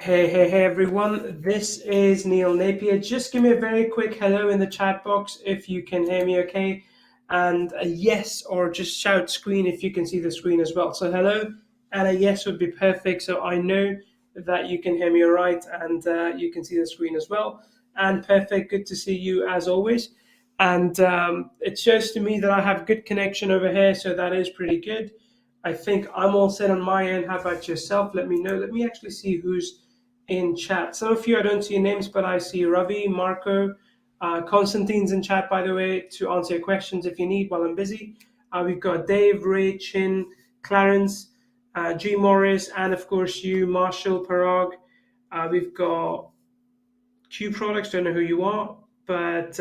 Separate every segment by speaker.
Speaker 1: Hey everyone, this is Neil Napier. Just give me a very quick hello in the chat box if you can hear me okay, and a yes, or just shout screen if you can see the screen as well. So hello and a yes would be perfect, so I know that you can hear me all right, and you can see the screen as well. And perfect, good to see you as always. And it shows to me that I have good connection over here, so that is pretty good. I think I'm all set on my end. How about yourself? Let me know. Let me actually see who's in chat. Some of you, I don't see your names, but I see Ravi, Marco, Constantine's in chat, by the way, to answer your questions if you need while I'm busy. We've got Dave, Ray, Chin, Clarence, G. Morris, and of course you, Marshall, Parag. We've got Q Products, don't know who you are, but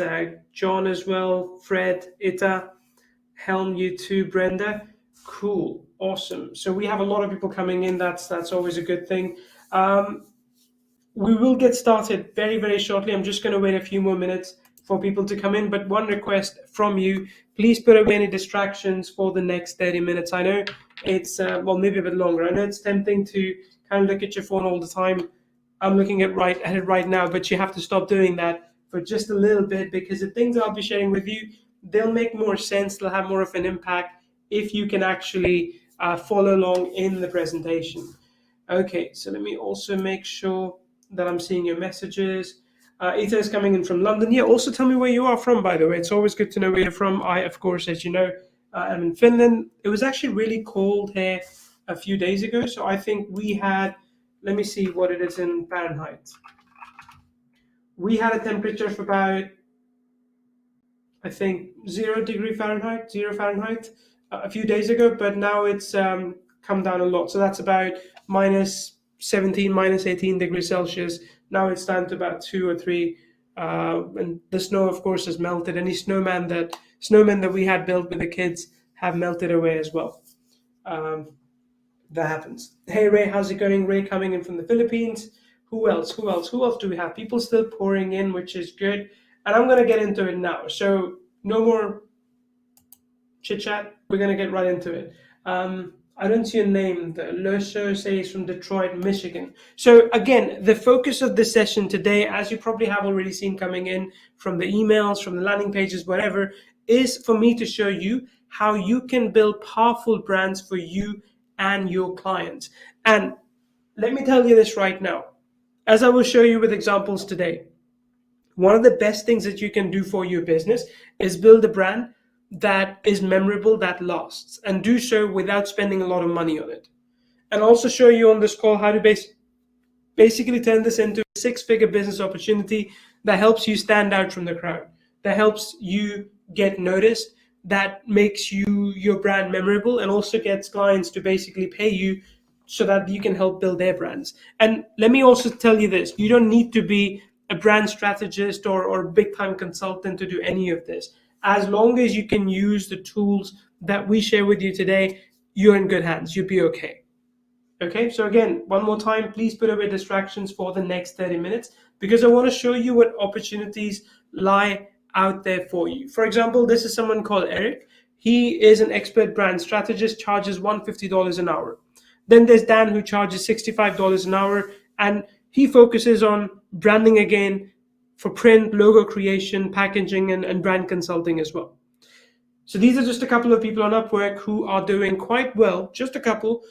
Speaker 1: John as well, Fred, Ita, Helm, you too, Brenda. Cool, awesome. So we have a lot of people coming in. That's always a good thing. We will get started very, very shortly. I'm just going to wait a few more minutes for people to come in. But one request from you, please put away any distractions for the next 30 minutes. I know it's, well, maybe a bit longer. I know it's tempting to kind of look at your phone all the time. I'm looking at it right now, but you have to stop doing that for just a little bit, because the things I'll be sharing with you, they'll make more sense. They'll have more of an impact if you can actually follow along in the presentation. Okay, so let me also make sure that I'm seeing your messages. Ethan is coming in from London. Yeah, also tell me where you are from, by the way. It's always good to know where you're from. I, of course, as you know, am in Finland. It was actually really cold here a few days ago. So I think we had, let me see what it is in Fahrenheit. We had a temperature of about, I think, 0 degree Fahrenheit, 0 Fahrenheit a few days ago, but now it's come down a lot. So that's about minus 17, minus 18 degrees Celsius. Now it's down to about 2 or 3. And the snow, of course, has melted. Any snowmen that we had built with the kids have melted away as well. That happens. Hey, Ray, how's it going? Ray coming in from the Philippines. Who else do we have? People still pouring in, which is good. And I'm going to get into it now. So no more chit chat. We're going to get right into it. I don't see a name. The Loso says from Detroit, Michigan. So again, the focus of this session today, as you probably have already seen coming in from the emails, from the landing pages, whatever, is for me to show you how you can build powerful brands for you and your clients. And let me tell you this right now, as I will show you with examples today. One of the best things that you can do for your business is build a brand that is memorable, that lasts, and do so without spending a lot of money on it. And also show you on this call how to basically turn this into a 6-figure business opportunity that helps you stand out from the crowd, that helps you get noticed, that makes your brand memorable, and also gets clients to basically pay you so that you can help build their brands. And let me also tell you this, you don't need to be a brand strategist or big time consultant to do any of this. As long as you can use the tools that we share with you today, you're in good hands. You'll be okay. Okay, so again, one more time, please put away distractions for the next 30 minutes, because I want to show you what opportunities lie out there for you. For example, this is someone called Eric. He is an expert brand strategist, charges $150 an hour. Then there's Dan, who charges $65 an hour, and he focuses on branding again for print, logo creation, packaging, and brand consulting as well. So these are just a couple of people on Upwork who are doing quite well, just a couple,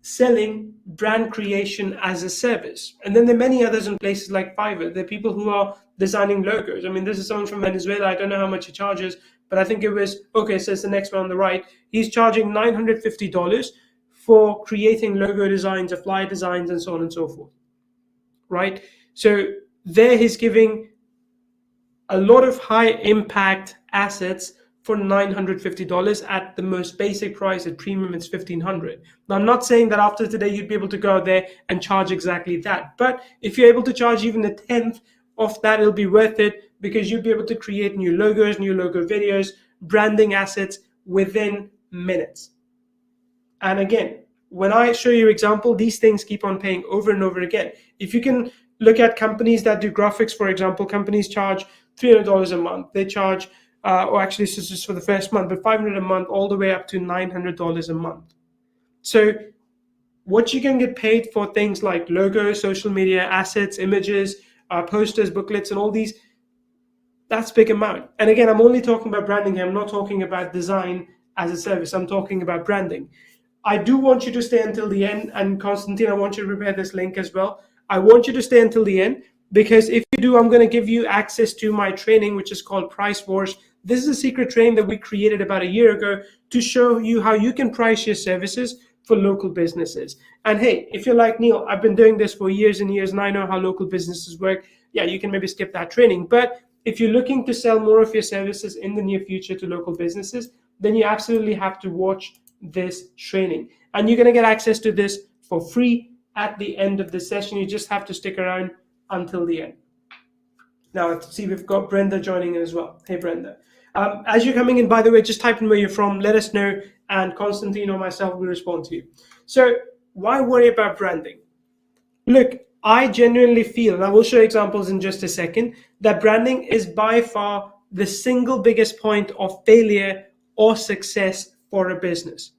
Speaker 1: selling brand creation as a service. And then there are many others in places like Fiverr. There are people who are designing logos. I mean, this is someone from Venezuela. I don't know how much he charges, but I think it was, okay, so it's the next one on the right. He's charging $950 for creating logo designs, flyer designs, and so on and so forth, right? So there he's giving a lot of high impact assets for $950 at the most basic price. At premium, it's $1,500. Now, I'm not saying that after today you'd be able to go out there and charge exactly that, but if you're able to charge even a 10th of that, it'll be worth it, because you'll be able to create new logos, new logo videos, branding assets within minutes. And again, when I show you example, these things keep on paying over and over again. If you can look at companies that do graphics, for example, companies charge $300 a month. They charge, or actually this is just for the first month, but $500 a month, all the way up to $900 a month. So What you can get paid for things like logos, social media assets, images, posters, booklets, and all these, that's big amount. And again, I'm only talking about branding here. I'm not talking about design as a service. I'm talking about branding. I do want you to stay until the end. And Constantine, I want you to prepare this link as well. I want you to stay until the end, because if you do, I'm going to give you access to my training, which is called Price Wars. This is a secret training that we created about a year ago to show you how you can price your services for local businesses. And hey, if you're like, Neil, I've been doing this for years and years and I know how local businesses work, yeah, you can maybe skip that training. But if you're looking to sell more of your services in the near future to local businesses, then you absolutely have to watch this training. And you're going to get access to this for free at the end of the session. You just have to stick around until the end. Now, see, we've got Brenda joining in as well. Hey, Brenda. As you're coming in, by the way, just type in where you're from. Let us know, and Constantine or myself will respond to you. So why worry about branding? Look, I genuinely feel, and I will show examples in just a second, that branding is by far the single biggest point of failure or success for a business.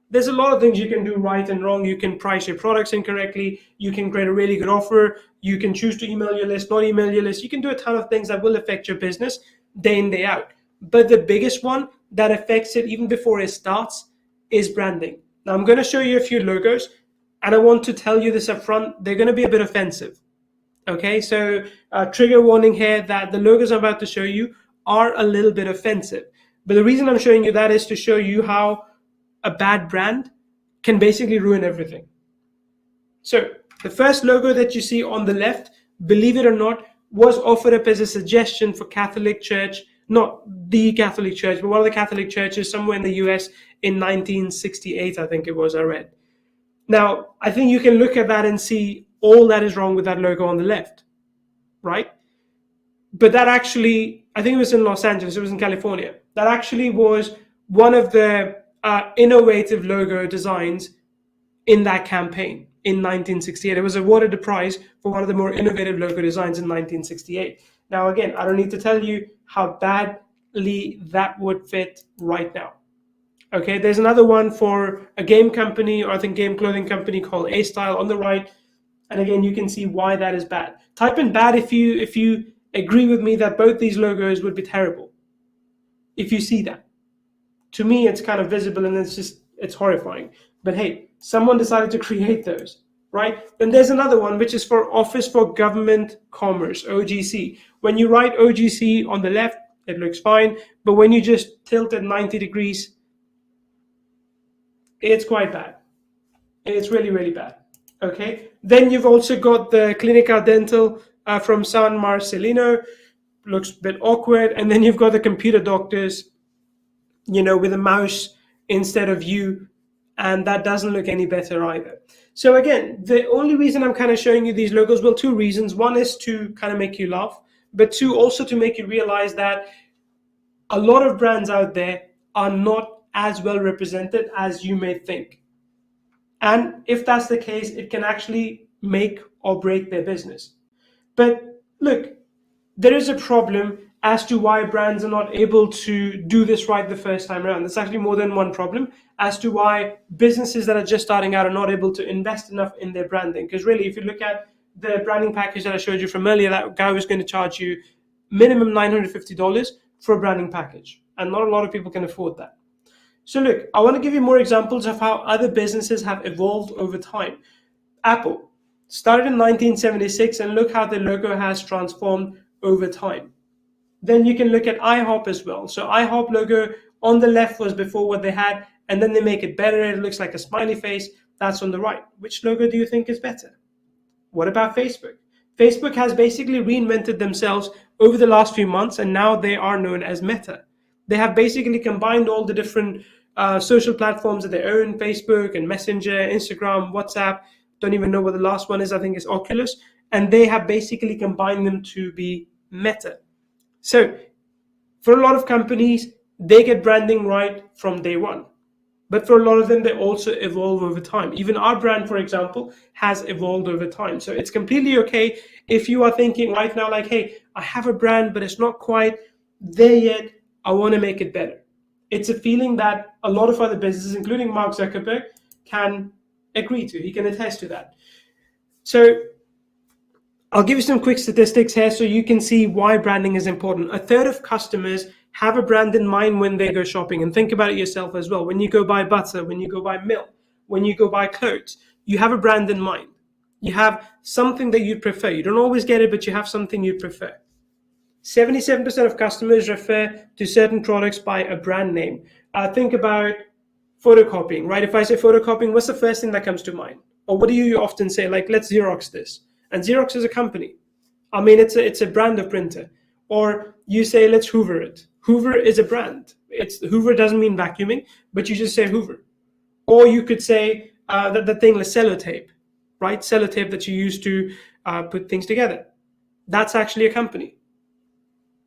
Speaker 1: There's a lot of things you can do right and wrong. You can price your products incorrectly. You can create a really good offer. You can choose to email your list, not email your list. You can do a ton of things that will affect your business day in, day out. But the biggest one that affects it even before it starts is branding. Now, I'm going to show you a few logos, and I want to tell you this up front. They're going to be a bit offensive. Okay, so trigger warning here that the logos I'm about to show you are a little bit offensive. But the reason I'm showing you that is to show you how a bad brand can basically ruin everything. So the first logo that you see on the left, believe it or not, was offered up as a suggestion for Catholic Church, not the Catholic Church, but one of the Catholic churches somewhere in the US in 1968, I think it was, I read. Now, I think you can look at that and see all that is wrong with that logo on the left, right? But that actually, I think it was in Los Angeles, it was in California. That actually was one of the innovative logo designs in that campaign in 1968. It was awarded a prize for one of the more innovative logo designs in 1968. Now, again, I don't need to tell you how badly that would fit right now. Okay, there's another one for a game company, or I think game clothing company, called A-Style on the right. And again, you can see why that is bad. Type in bad if you agree with me that both these logos would be terrible. If you see that. To me, it's kind of visible and it's horrifying. But hey, someone decided to create those, right? Then there's another one, which is for Office for Government Commerce, OGC. When you write OGC on the left, it looks fine. But when you just tilt it 90 degrees, it's quite bad. It's really, really bad. Okay. Then you've also got the Clinica Dental from San Marcelino. Looks a bit awkward. And then you've got the Computer Doctors, with a mouse instead of you, and that doesn't look any better either. So again, the only reason I'm kind of showing you these logos, well, two reasons. One is to kind of make you laugh, but two, also to make you realize that a lot of brands out there are not as well represented as you may think. And if that's the case, it can actually make or break their business. But look, there is a problem as to why brands are not able to do this right the first time around. There's actually more than one problem as to why businesses that are just starting out are not able to invest enough in their branding. Because really, if you look at the branding package that I showed you from earlier, that guy was going to charge you minimum $950 for a branding package. And not a lot of people can afford that. So look, I want to give you more examples of how other businesses have evolved over time. Apple started in 1976, and look how the logo has transformed over time. Then you can look at IHOP as well. So IHOP logo on the left was before what they had, and then they make it better. It looks like a smiley face. That's on the right. Which logo do you think is better? What about Facebook? Facebook has basically reinvented themselves over the last few months, and now they are known as Meta. They have basically combined all the different social platforms that they own: Facebook and Messenger, Instagram, WhatsApp. Don't even know what the last one is. I think it's Oculus. And they have basically combined them to be Meta. So for a lot of companies, they get branding right from day one. But for a lot of them, they also evolve over time. Even our brand, for example, has evolved over time. So it's completely okay if you are thinking right now, like, hey, I have a brand, but it's not quite there yet. I want to make it better. It's a feeling that a lot of other businesses, including Mark Zuckerberg, can agree to. He can attest to that. So I'll give you some quick statistics here so you can see why branding is important. A third of customers have a brand in mind when they go shopping. And think about it yourself as well. When you go buy butter, when you go buy milk, when you go buy clothes, you have a brand in mind. You have something that you prefer. You don't always get it, but you have something you prefer. 77% of customers refer to certain products by a brand name. Think about photocopying, right? If I say photocopying, what's the first thing that comes to mind? Or what do you often say? Like, let's Xerox this. And Xerox is a company. I mean, it's a brand of printer. Or you say, let's Hoover it. Hoover is a brand. It's Hoover doesn't mean vacuuming, but you just say Hoover. Or you could say that the thing, like sellotape, right? Sellotape that you use to put things together. That's actually a company.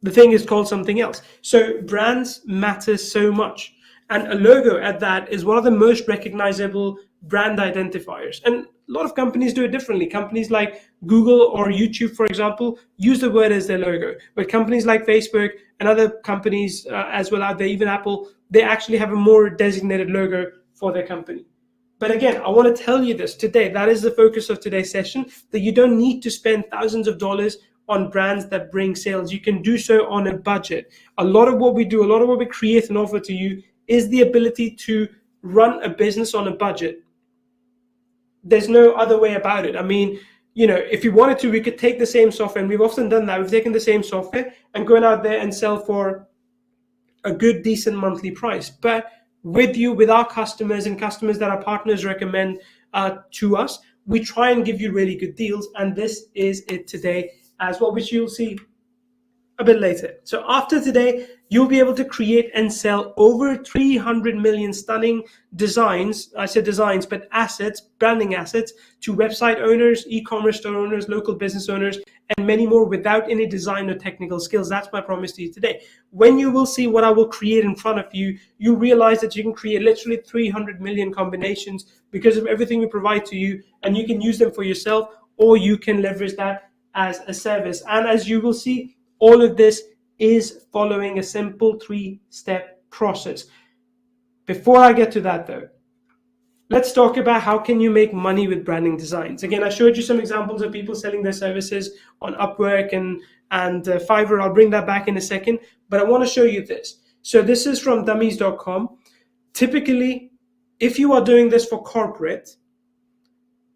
Speaker 1: The thing is called something else. So brands matter so much. And a logo at that is one of the most recognizable brand identifiers. And a lot of companies do it differently. Companies like Google or YouTube, for example, use the word as their logo. But companies like Facebook and other companies as well out there, even Apple, they actually have a more designated logo for their company. But again, I want to tell you this today. That is the focus of today's session, that you don't need to spend thousands of dollars on brands that bring sales. You can do so on a budget. A lot of what we do, a lot of what we create and offer to you is the ability to run a business on a budget. There's no other way about it. I mean, if you wanted to, we could take the same software, and we've often done that. We've taken the same software and gone out there and sell for a good, decent monthly price. But with our customers and customers that our partners recommend to us, we try and give you really good deals. And this is it today as well, which you'll see a bit later. So after today, you'll be able to create and sell over 300 million stunning designs. I said designs, but assets, branding assets, to website owners, e-commerce store owners, local business owners, and many more without any design or technical skills. That's my promise to you today. When you will see what I will create in front of you, you realize that you can create literally 300 million combinations because of everything we provide to you, and you can use them for yourself, or you can leverage that as a service. And as you will see, all of this is following a simple 3-step process. Before I get to that though, let's talk about how can you make money with branding designs. Again, I showed you some examples of people selling their services on Upwork and Fiverr. I'll bring that back in a second, but I want to show you this. So this is from dummies.com. Typically, if you are doing this for corporate,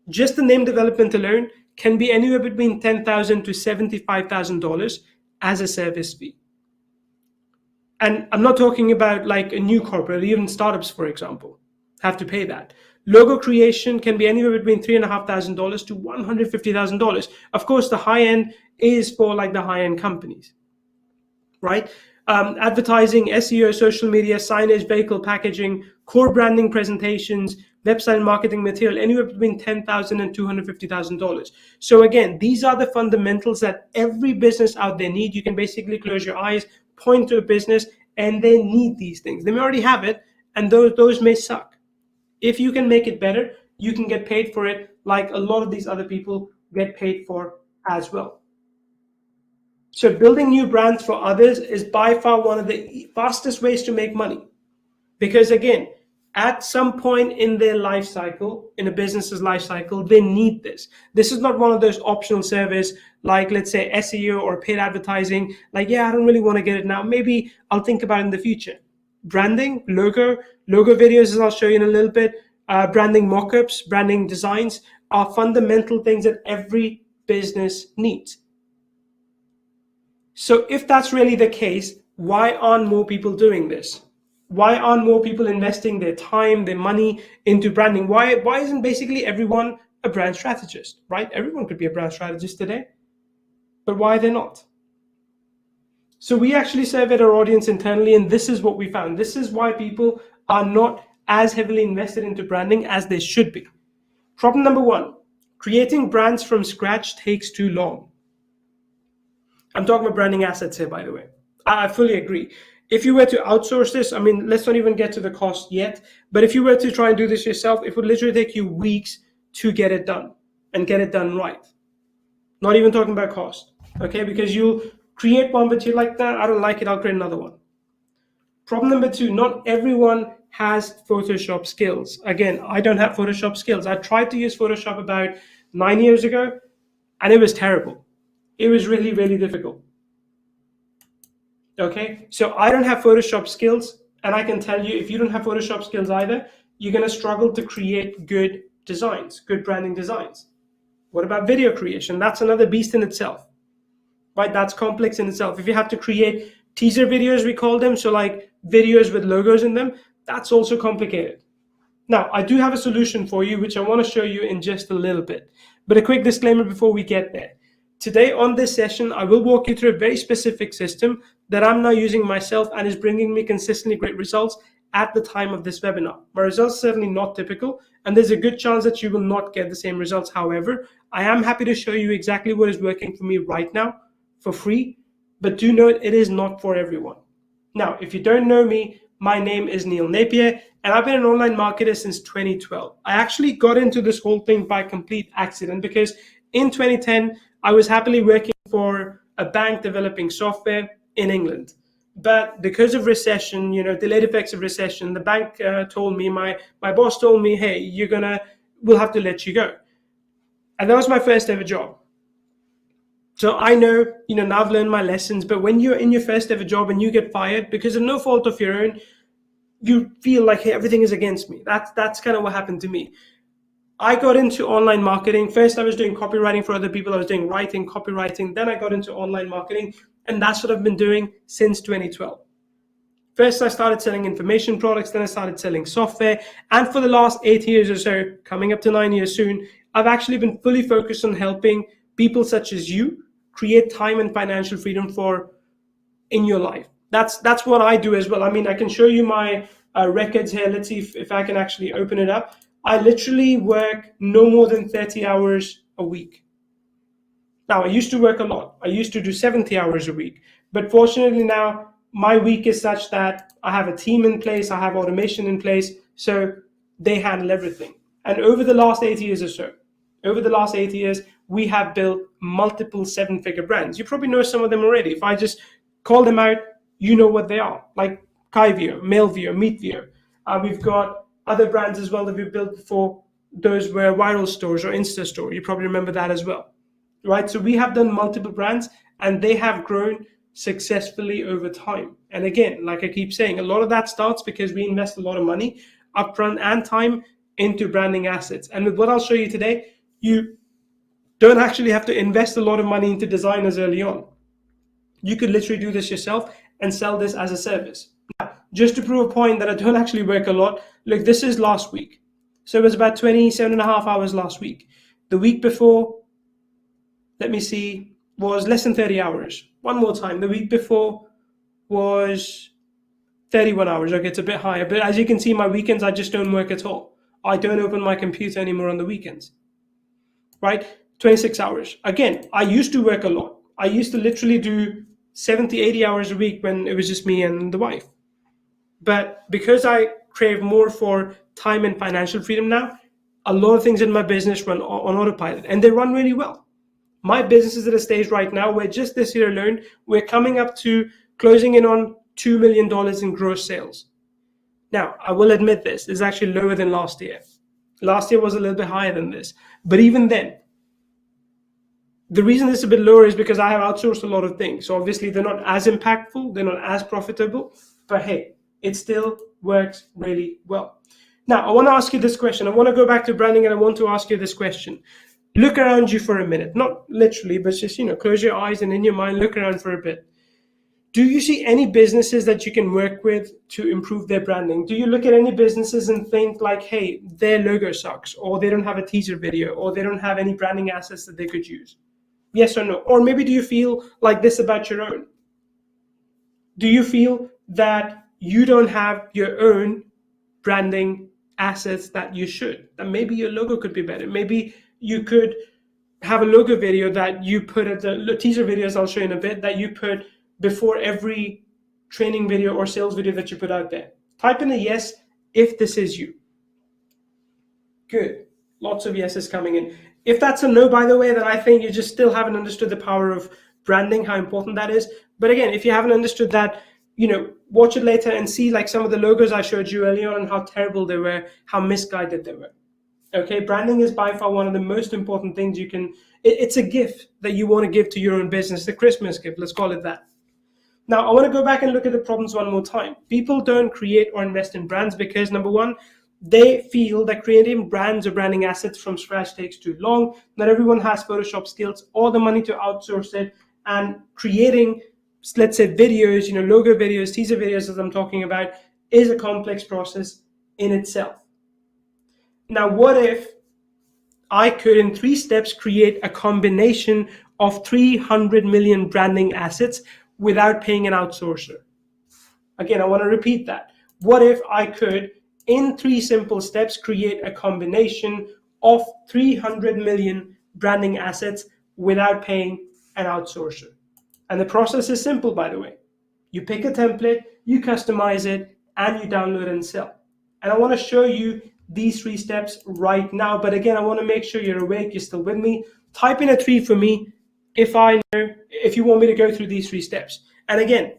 Speaker 1: just the name development alone can be anywhere between $10,000 to $75,000 as a service fee. And I'm not talking about like a new corporate, even startups, for example, have to pay that. Logo creation can be anywhere between $3,500 to $150,000. Of course, the high end is for like the high end companies, right? Advertising, SEO, social media, signage, vehicle packaging, core branding presentations, website marketing material, anywhere between $10,000 and $250,000. So again, these are the fundamentals that every business out there need. You can basically close your eyes, point to a business, and they need these things. They may already have it, and those may suck. If you can make it better, you can get paid for it like a lot of these other people get paid for as well. So building new brands for others is by far one of the fastest ways to make money. Because again, at some point in their life cycle, in a business's life cycle, they need this. This is not one of those optional service like, let's say, SEO or paid advertising. Like, yeah, I don't really want to get it now. Maybe I'll think about it in the future. Branding, logo videos, as I'll show you in a little bit, branding mockups, branding designs are fundamental things that every business needs. So if that's really the case, why aren't more people doing this? Why aren't more people investing their time, their money into branding? Why isn't basically everyone a brand strategist, right? Everyone could be a brand strategist today, but why are they not? So we actually surveyed our audience internally, and this is what we found. This is why people are not as heavily invested into branding as they should be. Problem number 1, creating brands from scratch takes too long. I'm talking about branding assets here, by the way. I fully agree. If you were to outsource this, I mean, let's not even get to the cost yet, but if you were to try and do this yourself, it would literally take you weeks to get it done and get it done right. Not even talking about cost, okay? Because you'll create one, but you're like, nah, I don't like it, I'll create another one. Problem number 2, not everyone has Photoshop skills. Again, I don't have Photoshop skills. I tried to use Photoshop about 9 years ago, and it was terrible. It was really, really difficult. Okay, so I don't have Photoshop skills, and I can tell you, if you don't have Photoshop skills either, you're going to struggle to create good designs, good branding designs. What about video creation? That's another beast in itself, right? That's complex in itself. If you have to create teaser videos, we call them, so like videos with logos in them, that's also complicated. Now, I do have a solution for you, which I want to show you in just a little bit. But a quick disclaimer before we get there. Today on this session, I will walk you through a very specific system that I'm now using myself and is bringing me consistently great results at the time of this webinar. My results are certainly not typical, and there's a good chance that you will not get the same results. However, I am happy to show you exactly what is working for me right now for free, but do note it is not for everyone. Now, if you don't know me, my name is Neil Napier, and I've been an online marketer since 2012. I actually got into this whole thing by complete accident because in 2010, I was happily working for a bank developing software in England. But because of recession, delayed effects of recession, the bank told me, my boss told me, hey, we'll have to let you go. And that was my first ever job. So I know, now I've learned my lessons, but when you're in your first ever job and you get fired because of no fault of your own, you feel like, hey, everything is against me. That's kind of what happened to me. I got into online marketing. First, I was doing copywriting for other people. I was doing writing, copywriting. Then I got into online marketing, and that's what I've been doing since 2012. First, I started selling information products. Then I started selling software. And for the last 8 years or so, coming up to 9 years soon, I've actually been fully focused on helping people such as you create time and financial freedom in your life. That's what I do as well. I mean, I can show you my records here. Let's see if I can actually open it up. I literally work no more than 30 hours a week. Now, I used to work a lot. I used to do 70 hours a week. But fortunately now, my week is such that I have a team in place, I have automation in place, so they handle everything. And over the last 8 years or so, we have built multiple seven-figure brands. You probably know some of them already. If I just call them out, you know what they are, like Kyvio, Mailvio, Meetvio. We've got other brands as well that we've built before. Those were viral stores or Insta store. You probably remember that as well, right? So we have done multiple brands and they have grown successfully over time. And again, like I keep saying, a lot of that starts because we invest a lot of money upfront and time into branding assets. And with what I'll show you today, you don't actually have to invest a lot of money into designers early on. You could literally do this yourself and sell this as a service. Now, just to prove a point that I don't actually work a lot, look, this is last week. So it was about 27 and a half hours last week. The week before, let me see, was less than 30 hours. One more time. The week before was 31 hours. Okay, it's a bit higher. But as you can see, my weekends, I just don't work at all. I don't open my computer anymore on the weekends, right? 26 hours. Again, I used to work a lot. I used to literally do 70, 80 hours a week when it was just me and the wife. But because I crave more for time and financial freedom now, a lot of things in my business run on autopilot and they run really well. My business is at a stage right now where just this year alone, we're coming up to closing in on $2 million in gross sales. Now, I will admit this is actually lower than last year. Last year was a little bit higher than this. But even then, the reason it's a bit lower is because I have outsourced a lot of things. So obviously they're not as impactful, they're not as profitable, but hey, it still works really well. Now, I want to ask you this question. I want to go back to branding and I want to ask you this question. Look around you for a minute, not literally, but just, close your eyes and in your mind, look around for a bit. Do you see any businesses that you can work with to improve their branding? Do you look at any businesses and think like, hey, their logo sucks, or they don't have a teaser video, or they don't have any branding assets that they could use? Yes or no? Or maybe do you feel like this about your own? Do you feel that you don't have your own branding assets that you should? That maybe your logo could be better. Maybe you could have a logo video that you put at the teaser videos I'll show you in a bit, that you put before every training video or sales video that you put out there. Type in a yes if this is you. Good. Lots of yeses coming in. If that's a no, by the way, then I think you just still haven't understood the power of branding, how important that is. But again, if you haven't understood that, watch it later and see like some of the logos I showed you earlier on, how terrible they were, how misguided they were. Okay, branding is by far one of the most important things you can, it's a gift that you want to give to your own business, the Christmas gift, let's call it that. Now, I want to go back and look at the problems one more time. People don't create or invest in brands because, number one, they feel that creating brands or branding assets from scratch takes too long. Not everyone has Photoshop skills or the money to outsource it. And creating, let's say, videos, logo videos, teaser videos, as I'm talking about, is a complex process in itself. Now, what if I could, in 3 steps, create a combination of 300 million branding assets without paying an outsourcer? Again, I want to repeat that. What if I could, in 3 simple steps, create a combination of 300 million branding assets without paying an outsourcer? And the process is simple, by the way. You pick a template, you customize it, and you download and sell. And I want to show you these 3 steps right now. But again, I want to make sure you're awake, you're still with me. Type in a 3 for me if you want me to go through these 3 steps. And again,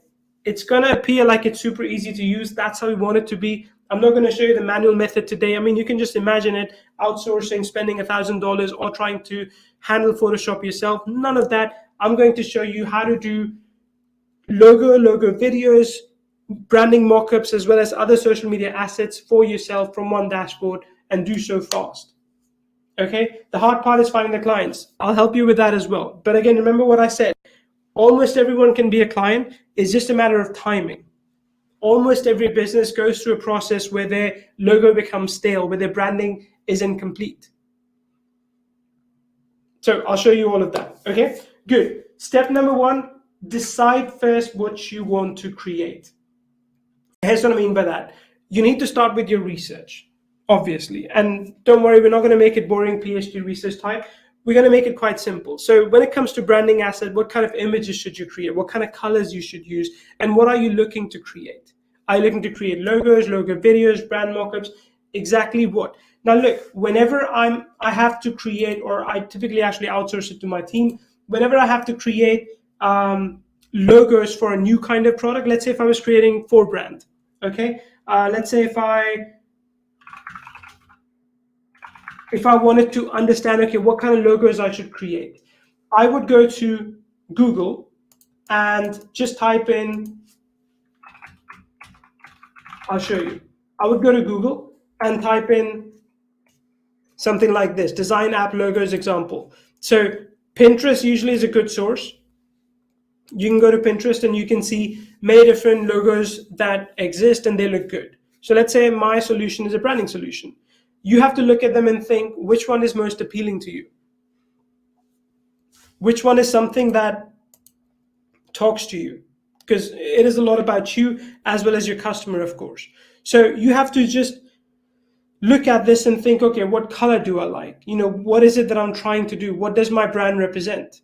Speaker 1: it's going to appear like it's super easy to use. That's how we want it to be. I'm not going to show you the manual method today. I mean, you can just imagine it, outsourcing, spending $1,000 or trying to handle Photoshop yourself. None of that. I'm going to show you how to do logo videos, branding mockups, as well as other social media assets for yourself from one dashboard, and do so fast. Okay, the hard part is finding the clients. I'll help you with that as well. But again, remember what I said. Almost everyone can be a client. It's just a matter of timing. Almost every business goes through a process where their logo becomes stale, where their branding is incomplete. So I'll show you all of that. Okay, good. Step number 1, decide first what you want to create. Here's what I mean by that. You need to start with your research, obviously. And don't worry, we're not going to make it boring PhD research type. We're going to make it quite simple. So when it comes to branding asset, what kind of images should you create? What kind of colors you should use? And what are you looking to create? Are you looking to create logos, logo videos, brand mockups? Exactly what? Now look, whenever I have to create, or I typically actually outsource it to my team, whenever I have to create logos for a new kind of product, let's say if I was creating 4brand, okay? Let's say if I wanted to understand, okay, what kind of logos I should create, I would go to Google and just type in, I'll show you. I would go to Google and type in something like this, design app logos example. So Pinterest usually is a good source. You can go to Pinterest and you can see many different logos that exist and they look good. So let's say my solution is a branding solution. You have to look at them and think, which one is most appealing to you? Which one is something that talks to you? Because it is a lot about you as well as your customer, of course. So you have to just look at this and think, okay, what color do I like? What is it that I'm trying to do? What does my brand represent?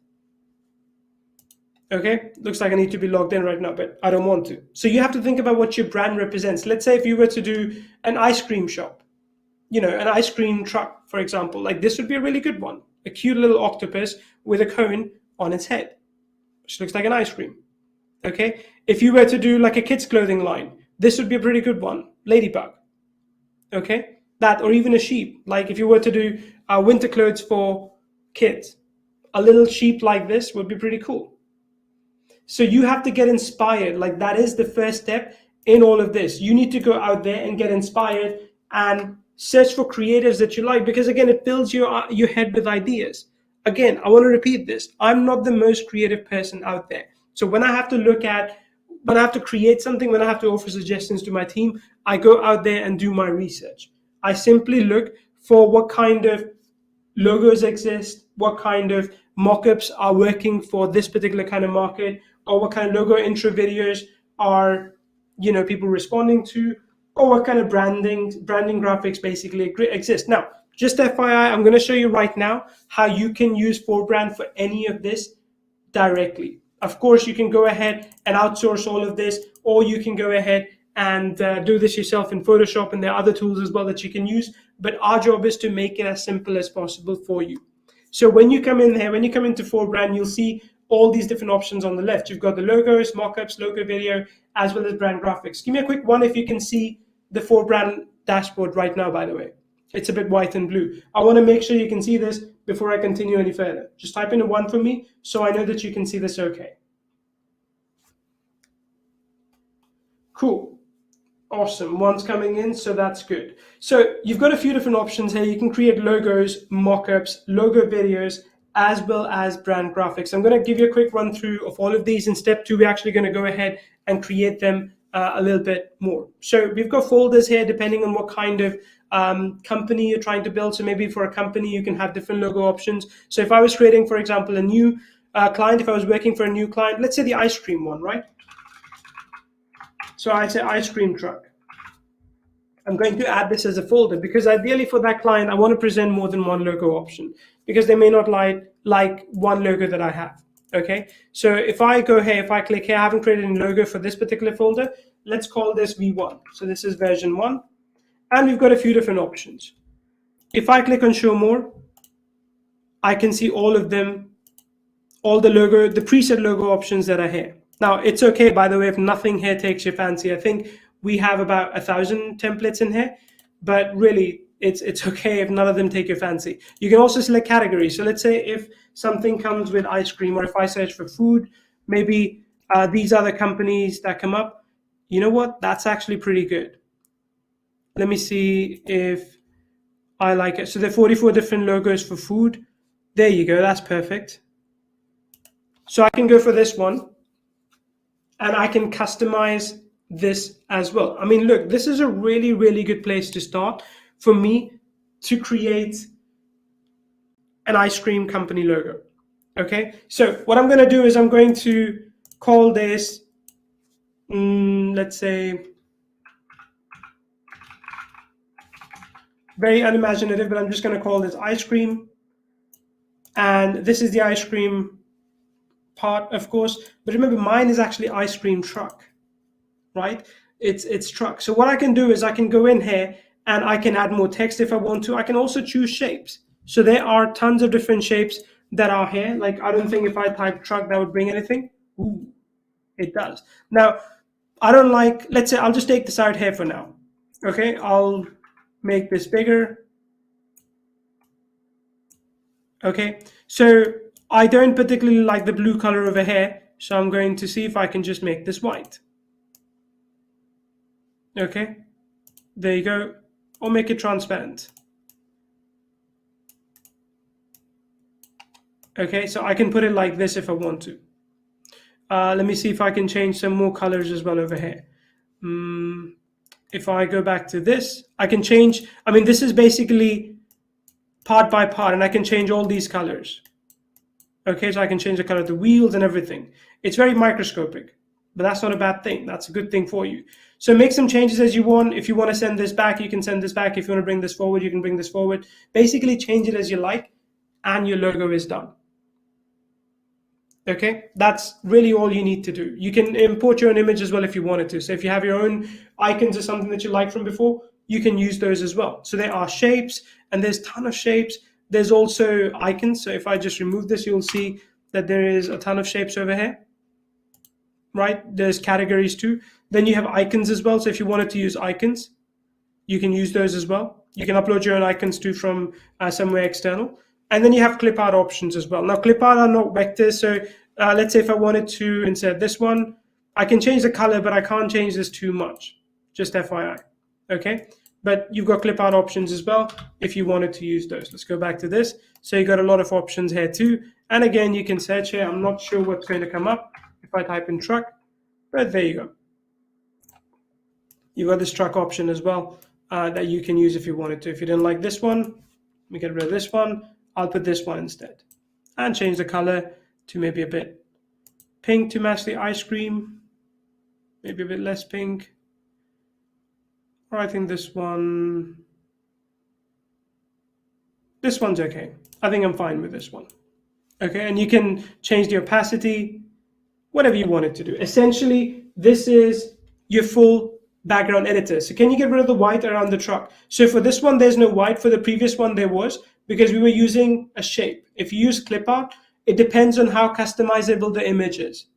Speaker 1: Okay, looks like I need to be logged in right now, but I don't want to. So you have to think about what your brand represents. Let's say if you were to do an ice cream shop, an ice cream truck, for example, like this would be a really good one. A cute little octopus with a cone on its head, which looks like an ice cream. Okay, if you were to do like a kids clothing line, this would be a pretty good one. Ladybug. Okay, that, or even a sheep. Like if you were to do winter clothes for kids, a little sheep like this would be pretty cool. So you have to get inspired. Like that is the first step in all of this. You need to go out there and get inspired and search for creatives that you like, because again, it fills your head with ideas. Again, I want to repeat this. I'm not the most creative person out there. So when I have to create something, when I have to offer suggestions to my team, I go out there and do my research. I simply look for what kind of logos exist, what kind of mockups are working for this particular kind of market, or what kind of logo intro videos are people responding to, or what kind of branding graphics basically exist. Now, just FYI, I'm going to show you right now how you can use 4brand for any of this directly. Of course, you can go ahead and outsource all of this, or you can go ahead and do this yourself in Photoshop, and there are other tools as well that you can use. But our job is to make it as simple as possible for you. So when you come in here, when you come into 4brand, you'll see all these different options on the left. You've got the logos, mockups, logo video, as well as brand graphics. Give me a quick one if you can see the 4brand dashboard right now, by the way. It's a bit white and blue. I want to make sure you can see this before I continue any further. Just type in a 1 for me so I know that you can see this okay. Cool. Awesome, one's coming in, so that's good. So you've got a few different options here. You can create logos, mockups, logo videos, as well as brand graphics. I'm going to give you a quick run through of all of these. In step 2, we're actually going to go ahead and create them a little bit more. So we've got folders here depending on what kind of company you're trying to build. So maybe for a company, you can have different logo options. So if I was creating, for example, a new client, if I was working for a new client, let's say the ice cream one, right? So I say ice cream truck. I'm going to add this as a folder because ideally for that client, I want to present more than one logo option because they may not like one logo that I have. Okay, so if I go here, if I click here, I haven't created any logo for this particular folder. Let's call this V1. So this is version 1. And we've got a few different options. If I click on show more, I can see all of them, all the logo, the preset logo options that are here. Now, it's okay, by the way, if nothing here takes your fancy. I think we have about 1,000 templates in here, but really, it's okay if none of them take your fancy. You can also select categories. So let's say if something comes with ice cream, or if I search for food, maybe these are the companies that come up. You know what? That's actually pretty good. Let me see if I like it. So there are 44 different logos for food. There you go. That's perfect. So I can go for this one. And I can customize this as well. I mean, look, this is a really, really good place to start for me to create an ice cream company logo. Okay, so what I'm going to do is I'm going to call this, let's say, very unimaginative, but I'm just going to call this ice cream. And this is the ice cream part, of course, but remember mine is actually ice cream truck, right? It's truck. So what I can do is I can go in here and I can add more text if I want to. I can also choose shapes. So there are tons of different shapes that are here. Like, I don't think if I type truck that would bring anything. Ooh, it does. Now, I don't like, let's say I'll just take this out here for now. Okay, I'll make this bigger. Okay, so I don't particularly like the blue color over here, so I'm going to see if I can just make this white. Okay, there you go, or make it transparent. Okay, so I can put it like this if I want to. Let me see if I can change some more colors as well over here. If I go back to this, I can change, I mean, this is basically part by part, and I can change all these colors. Okay, so I can change the color of the wheels and everything. It's very microscopic, but that's not a bad thing. That's a good thing for you. So make some changes as you want. If you want to send this back, you can send this back. If you want to bring this forward, you can bring this forward. Basically change it as you like, and your logo is done. Okay, that's really all you need to do. You can import your own image as well if you wanted to. So if you have your own icons or something that you like from before, you can use those as well. So there are shapes, and there's a ton of shapes. There's also icons. So if I just remove this, you'll see that there is a ton of shapes over here, right? There's categories too. Then you have icons as well. So if you wanted to use icons, you can use those as well. You can upload your own icons too from somewhere external. And then you have clip art options as well. Now, clip art are not vectors. So let's say if I wanted to insert this one, I can change the color, but I can't change this too much. Just FYI. Okay. But you've got clip art options as well if you wanted to use those. Let's go back to this. So you got a lot of options here too. And again, you can search here. I'm not sure what's going to come up if I type in truck, but there you go. You've got this truck option as well that you can use if you wanted to. If you didn't like this one, let me get rid of this one. I'll put this one instead and change the color to maybe a bit pink to match the ice cream, maybe a bit less pink. Or I think this one's okay. I think I'm fine with this one. Okay, and you can change the opacity, whatever you want it to do. Essentially, this is your full background editor. So can you get rid of the white around the truck? So for this one, there's no white. For the previous one, there was, because we were using a shape. If you use clip art, it depends on how customizable the image is.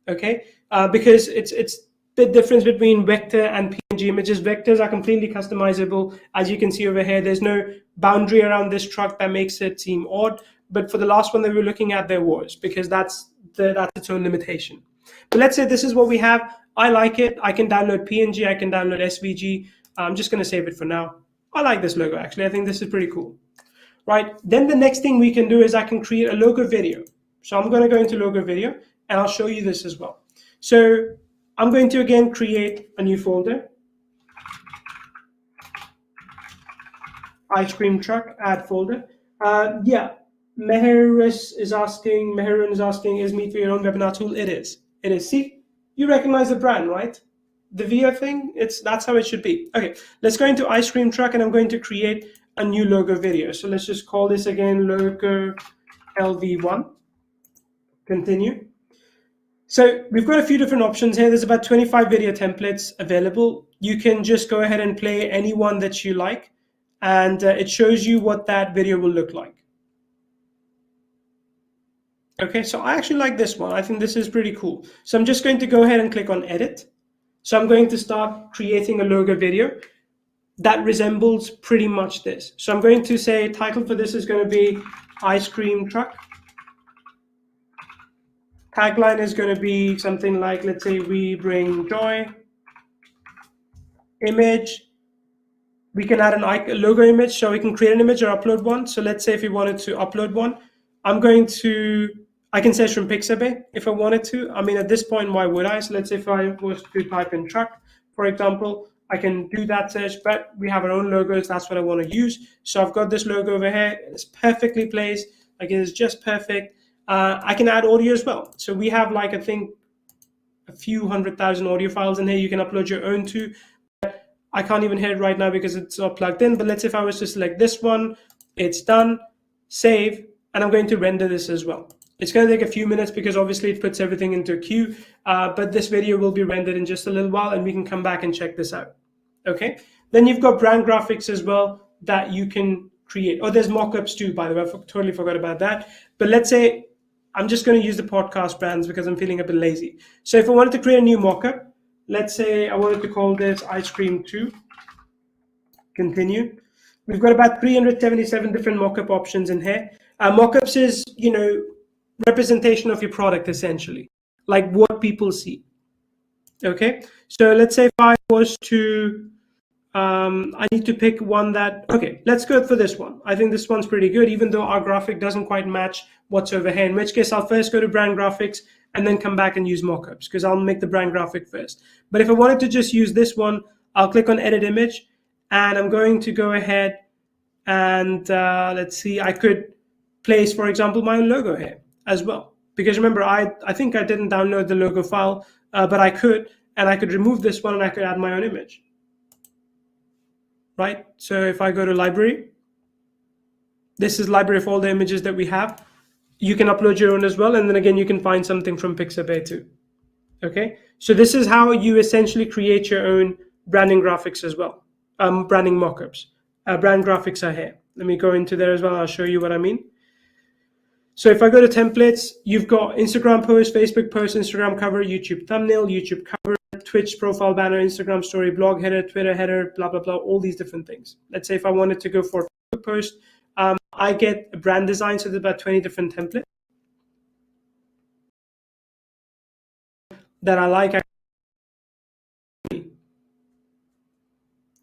Speaker 1: Okay, because it's the difference between vector and PNG images. Vectors are completely customizable. As you can see over here, there's no boundary around this truck that makes it seem odd. But for the last one that we were looking at, there was, because that's its own limitation. But let's say this is what we have. I like it. I can download PNG. I can download SVG. I'm just going to save it for now. I like this logo, actually. I think this is pretty cool. Right. Then the next thing we can do is I can create a logo video. So I'm going to go into logo video, and I'll show you this as well. So I'm going to, again, create a new folder. Ice cream truck, add folder. Yeah, Meherun is asking, is Meet for your own webinar tool? It is. It is. See, you recognize the brand, right? The VO thing, that's how it should be. Okay, let's go into ice cream truck, and I'm going to create a new logo video. So let's just call this again logo LV1. Continue. So we've got a few different options here. There's about 25 video templates available. You can just go ahead and play any one that you like, and it shows you what that video will look like. Okay, so I actually like this one. I think this is pretty cool. So I'm just going to go ahead and click on edit. So I'm going to start creating a logo video that resembles pretty much this. So I'm going to say title for this is going to be ice cream truck. Tagline is going to be something like, let's say, we bring joy. Image, we can add a logo image, so we can create an image or upload one. So let's say if we wanted to upload one, I can search from Pixabay if I wanted to. I mean, at this point, why would I? So let's say if I was to type in truck, for example, I can do that search, but we have our own logos. That's what I want to use. So I've got this logo over here. It's perfectly placed. Like, it is just perfect. I can add audio as well. So we have, like, I think a few 100,000 audio files in here. You can upload your own too. I can't even hear it right now because it's not plugged in. But let's say if I was to select this one, it's done, save, and I'm going to render this as well. It's going to take a few minutes because obviously it puts everything into a queue, but this video will be rendered in just a little while, and we can come back and check this out. Okay, then you've got brand graphics as well that you can create. Oh, there's mockups too, by the way. I totally forgot about that. But let's say I'm just going to use the podcast brands because I'm feeling a bit lazy. So if I wanted to create a new mockup, let's say I wanted to call this ice cream 2. Continue. We've got about 377 different mockup options in here. Mockups is, representation of your product, essentially, like what people see. Okay, so let's say if I was to, I need to pick one that, okay, let's go for this one. I think this one's pretty good, even though our graphic doesn't quite match what's over here, in which case I'll first go to brand graphics and then come back and use mockups, because I'll make the brand graphic first. But if I wanted to just use this one, I'll click on edit image, and I'm going to go ahead and let's see, I could place, for example, my own logo here as well. Because remember, I think I didn't download the logo file, but I could, and I could remove this one and I could add my own image. Right? So if I go to library, this is library of all the images that we have. You can upload your own as well, and then again, you can find something from Pixabay too. Okay? So this is how you essentially create your own branding graphics as well. Branding mockups. Brand graphics are here. Let me go into there as well. I'll show you what I mean. So if I go to templates, you've got Instagram post, Facebook post, Instagram cover, YouTube thumbnail, YouTube cover, Twitch profile banner, Instagram story, blog header, Twitter header, blah, blah, blah, all these different things. Let's say if I wanted to go for a Facebook post, I get a brand design, so there's about 20 different templates that I like.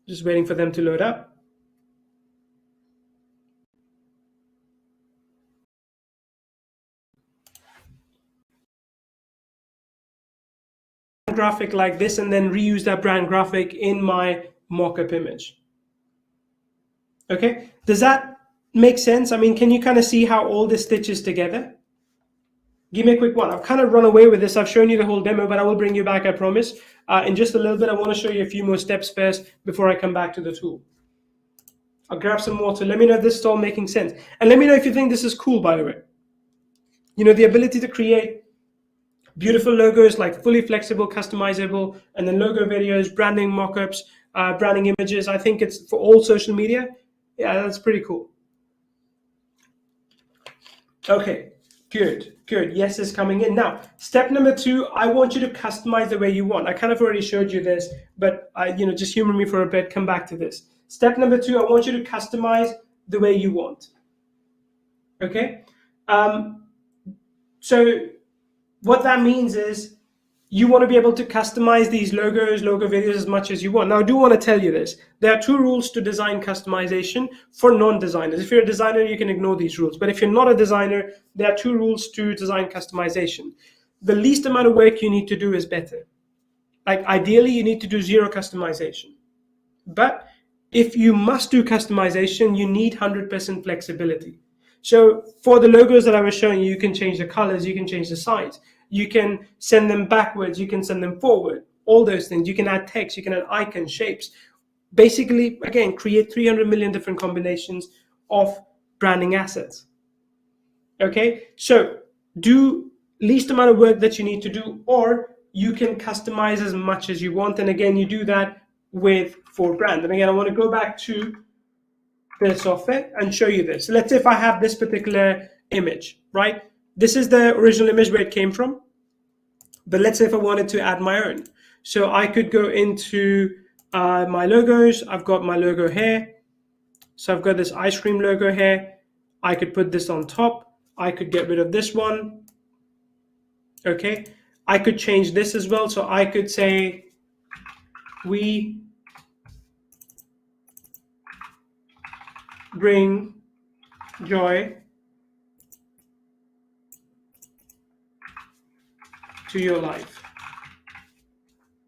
Speaker 1: Just waiting for them to load up. Graphic like this, and then reuse that brand graphic in my mockup image. Okay, does that make sense? I mean, can you kind of see how all this stitches together? Give me a quick one. I've kind of run away with this. I've shown you the whole demo, but I will bring you back, I promise. In just a little bit, I want to show you a few more steps first before I come back to the tool. I'll grab some water. Let me know if this is all making sense. And let me know if you think this is cool, by the way. The ability to create beautiful logos, like fully flexible, customizable, and then logo videos, branding mockups, branding images. I think it's for all social media. Yeah, that's pretty cool. Okay, Good, good. Yes is coming in. Now, step number 2, I want you to customize the way you want. I kind of already showed you this, but just humor me for a bit, come back to this. Step number 2, I want you to customize the way you want. Okay? So what that means is you want to be able to customize these logos, logo videos as much as you want. Now, I do want to tell you this. There are 2 rules to design customization for non-designers. If you're a designer, you can ignore these rules. But if you're not a designer, there are 2 rules to design customization. The least amount of work you need to do is better. Like ideally, you need to do 0 customization. But if you must do customization, you need 100% flexibility. So for the logos that I was showing you, you can change the colors, you can change the size, you can send them backwards, you can send them forward, all those things. You can add text, you can add icons, shapes. Basically, again, create 300 million different combinations of branding assets. Okay, so do least amount of work that you need to do, or you can customize as much as you want. And again, you do that with 4brand. And again, I want to go back to the software and show you this. So let's say if I have this particular image, right? This is the original image where it came from. But let's say if I wanted to add my own. So I could go into my logos. I've got my logo here. So I've got this ice cream logo here. I could put this on top. I could get rid of this one. Okay. I could change this as well. So I could say, we bring joy to your life.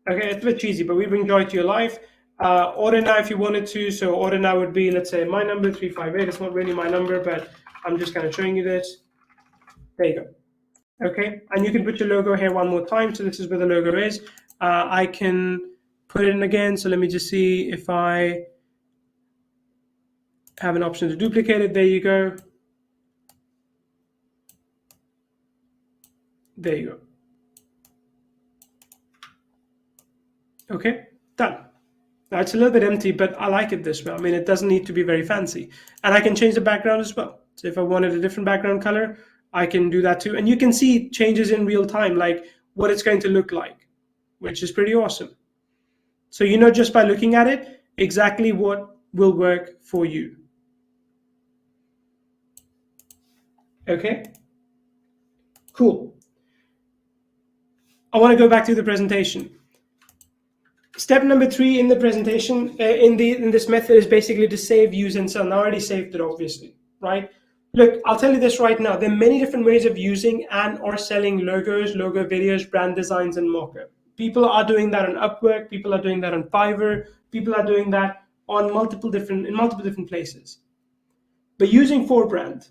Speaker 1: Okay, it's a bit cheesy, but we bring joy to your life. Order now if you wanted to. So order now would be, let's say, my number 358. It's not really my number, but I'm just kind of showing you this. There you go. Okay, and you can put your logo here one more time. So this is where the logo is. I can put it in again. So let me just see if I have an option to duplicate it. There you go. There you go. Okay, done. Now it's a little bit empty, but I like it this way. I mean, it doesn't need to be very fancy. And I can change the background as well. So if I wanted a different background color, I can do that too. And you can see changes in real time, like what it's going to look like, which is pretty awesome. So you know just by looking at it, exactly what will work for you. Okay, cool. I want to go back to the presentation. Step number 3 in the presentation, in this method, is basically to save, use, and sell. Now, I already saved it, obviously, right? Look, I'll tell you this right now. There are many different ways of using and or selling logos, logo videos, brand designs, and Mockup. People are doing that on Upwork. People are doing that on Fiverr. People are doing that on multiple different places. But using 4brand,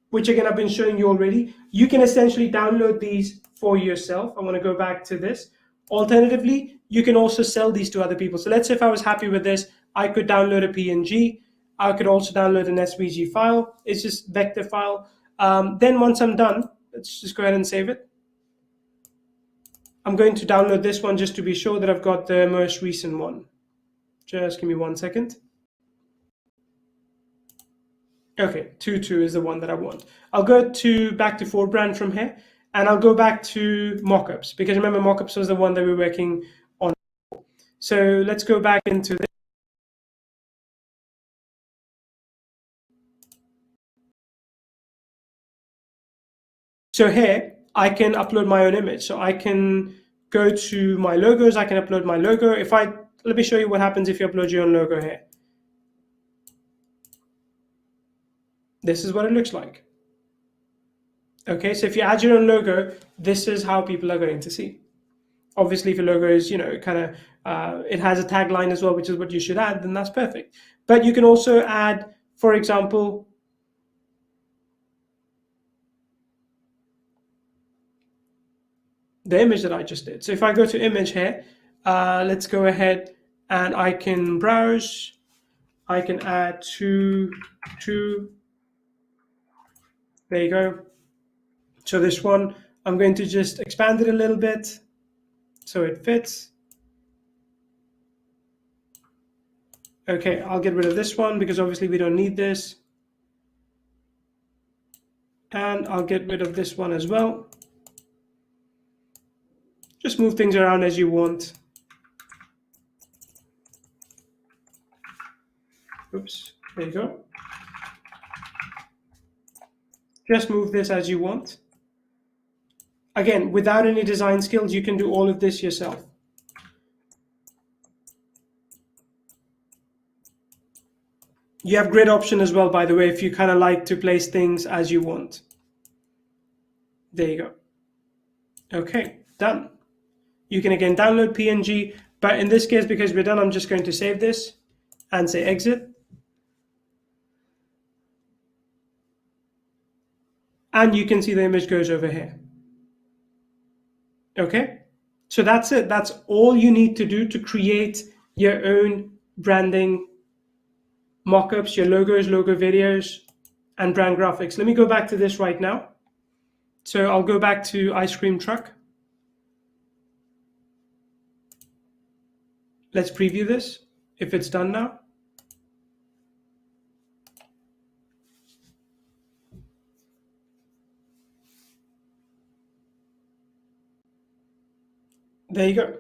Speaker 1: which again I've been showing you already, you can essentially download these for yourself. I want to go back to this. Alternatively, you can also sell these to other people. So let's say if I was happy with this, I could download a PNG. I could also download an SVG file. It's just vector file. Then once I'm done, let's just go ahead and save it. I'm going to download this one just to be sure that I've got the most recent one. Just give me 1 second. Okay, 2.2 is the one that I want. I'll go back to 4brand from here, and I'll go back to mockups, because remember, mockups was the one that we were working on. So let's go back into this. So here, I can upload my own image. So I can go to my logos, I can upload my logo. Let me show you what happens if you upload your own logo here. This is what it looks like. Okay, so if you add your own logo, this is how people are going to see. Obviously, if your logo is, it has a tagline as well, which is what you should add, then that's perfect. But you can also add, for example, the image that I just did. So if I go to image here, let's go ahead and I can browse. I can add two. There you go. So this one, I'm going to just expand it a little bit so it fits. Okay, I'll get rid of this one because obviously we don't need this. And I'll get rid of this one as well. Just move things around as you want. Oops, there you go. Just move this as you want. Again, without any design skills, you can do all of this yourself. You have grid option as well, by the way, if you kind of like to place things as you want. There you go. Okay, done. You can again download PNG, but in this case, because we're done, I'm just going to save this and say exit. And you can see the image goes over here. Okay, so that's it. That's all you need to do to create your own branding mockups, your logos, logo videos, and brand graphics. Let me go back to this right now. So I'll go back to ice cream truck. Let's preview this if it's done now. There you go.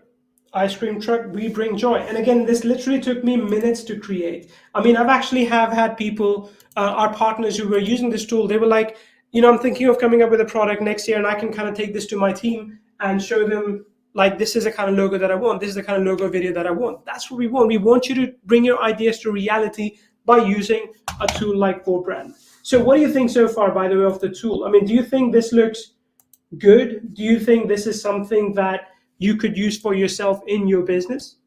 Speaker 1: Ice cream truck, we bring joy. And again, this literally took me minutes to create. I mean, I've actually had people, our partners who were using this tool, they were like, you know, I'm thinking of coming up with a product next year and I can kind of take this to my team and show them like, this is the kind of logo that I want. This is the kind of logo video that I want. That's what we want. We want you to bring your ideas to reality by using a tool like 4brand. So what do you think so far, by the way, of the tool? I mean, do you think this looks good? Do you think this is something that you could use for yourself in your business?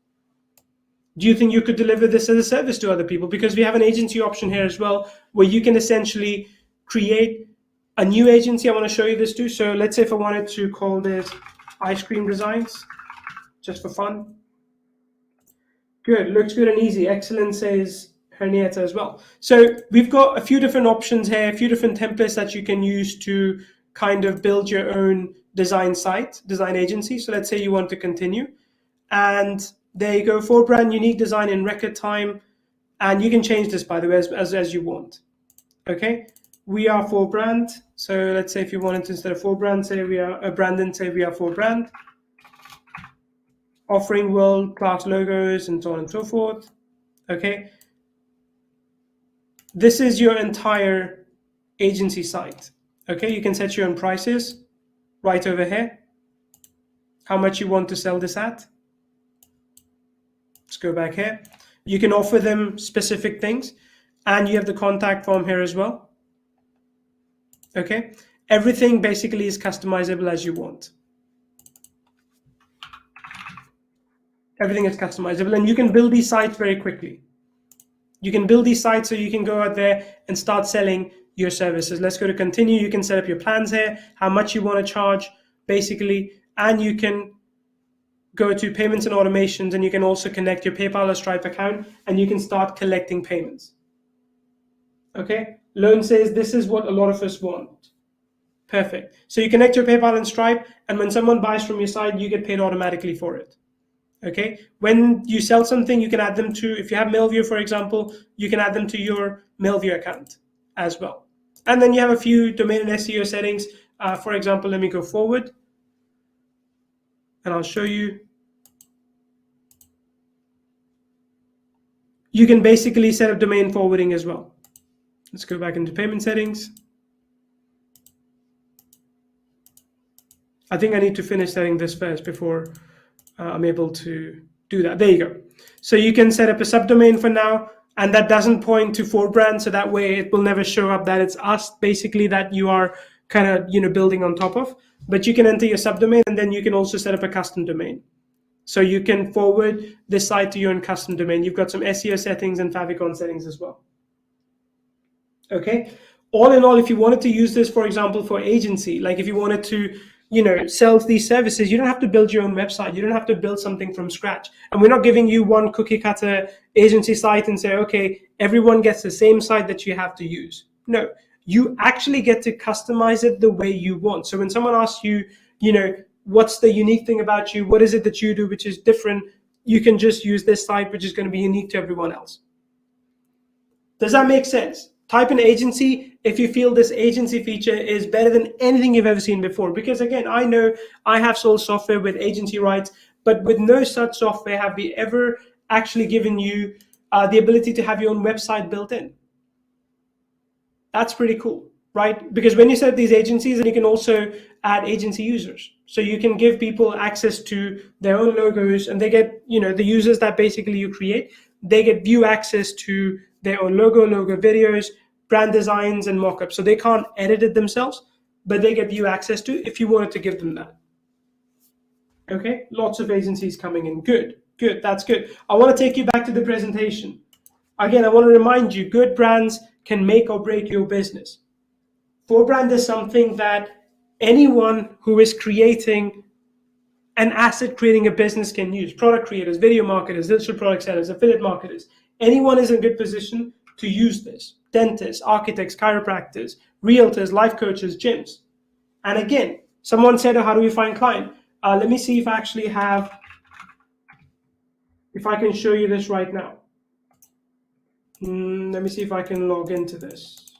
Speaker 1: Do you think you could deliver this as a service to other people? Because we have an agency option here as well, where you can essentially create a new agency. I want to show you this too. So let's say if I wanted to call this Ice Cream Designs, just for fun. Good, looks good and easy. Excellent, says Hernieta as well. So we've got a few different options here, a few different templates that you can use to kind of build your own design site, design agency. So let's say you want to continue. And there you go, 4brand, unique design in record time. And you can change this, by the way, as you want. Okay, we are 4brand. So let's say if you wanted to, instead of 4brand, say we are a Brandon, say we are 4brand. Offering world-class logos and so on and so forth. Okay, this is your entire agency site. Okay, you can set your own prices right over here. How much you want to sell this at. Let's go back here. You can offer them specific things, and you have the contact form here as well. Okay, everything basically is customizable as you want. Everything is customizable, and you can build these sites very quickly. You can build these sites so you can go out there and start selling your services. Let's go to continue. You can set up your plans here, how much you want to charge, basically, and you can go to payments and automations, and you can also connect your PayPal or Stripe account, and you can start collecting payments. Okay, Loan says this is what a lot of us want. Perfect. So you connect your PayPal and Stripe, and when someone buys from your site, you get paid automatically for it. Okay, when you sell something, you can add them to, if you have MailView, for example, you can add them to your MailView account as well. And then you have a few domain and SEO settings. For example, let me go forward and I'll show you. You can basically set up domain forwarding as well. Let's go back into payment settings. I think I need to finish setting this first before I'm able to do that. There you go. So you can set up a subdomain for now, and that doesn't point to 4brand, so that way it will never show up that it's us basically that you are kind of building on top of. But you can enter your subdomain, and then you can also set up a custom domain. So you can forward this site to your own custom domain. You've got some SEO settings and favicon settings as well. Okay. All in all, if you wanted to use this, for example, for agency, like if you wanted to sell these services, you don't have to build your own website. You don't have to build something from scratch. And we're not giving you one cookie cutter agency site and say, okay, everyone gets the same site that you have to use. No, you actually get to customize it the way you want. So when someone asks you, what's the unique thing about you? What is it that you do which is different? You can just use this site, which is going to be unique to everyone else. Does that make sense? Type in agency if you feel this agency feature is better than anything you've ever seen before. Because again, I know I have sold software with agency rights, but with no such software have we ever actually given you the ability to have your own website built in. That's pretty cool, right? Because when you set these agencies, and you can also add agency users. So you can give people access to their own logos, and they get, the users that basically you create, they get view access to their own logo videos, brand designs, and mockups. So they can't edit it themselves, but they get view access to if you wanted to give them that. Okay, lots of agencies coming in. Good, that's good. I want to take you back to the presentation. Again, I want to remind you, good brands can make or break your business. 4brand is something that anyone who is creating an asset, creating a business can use. Product creators, video marketers, digital product sellers, affiliate marketers. Anyone is in a good position to use this. Dentists, architects, chiropractors, realtors, life coaches, gyms. And again, someone said, how do we find client? Let me see if I actually have, if I can show you this right now. Let me see if I can log into this.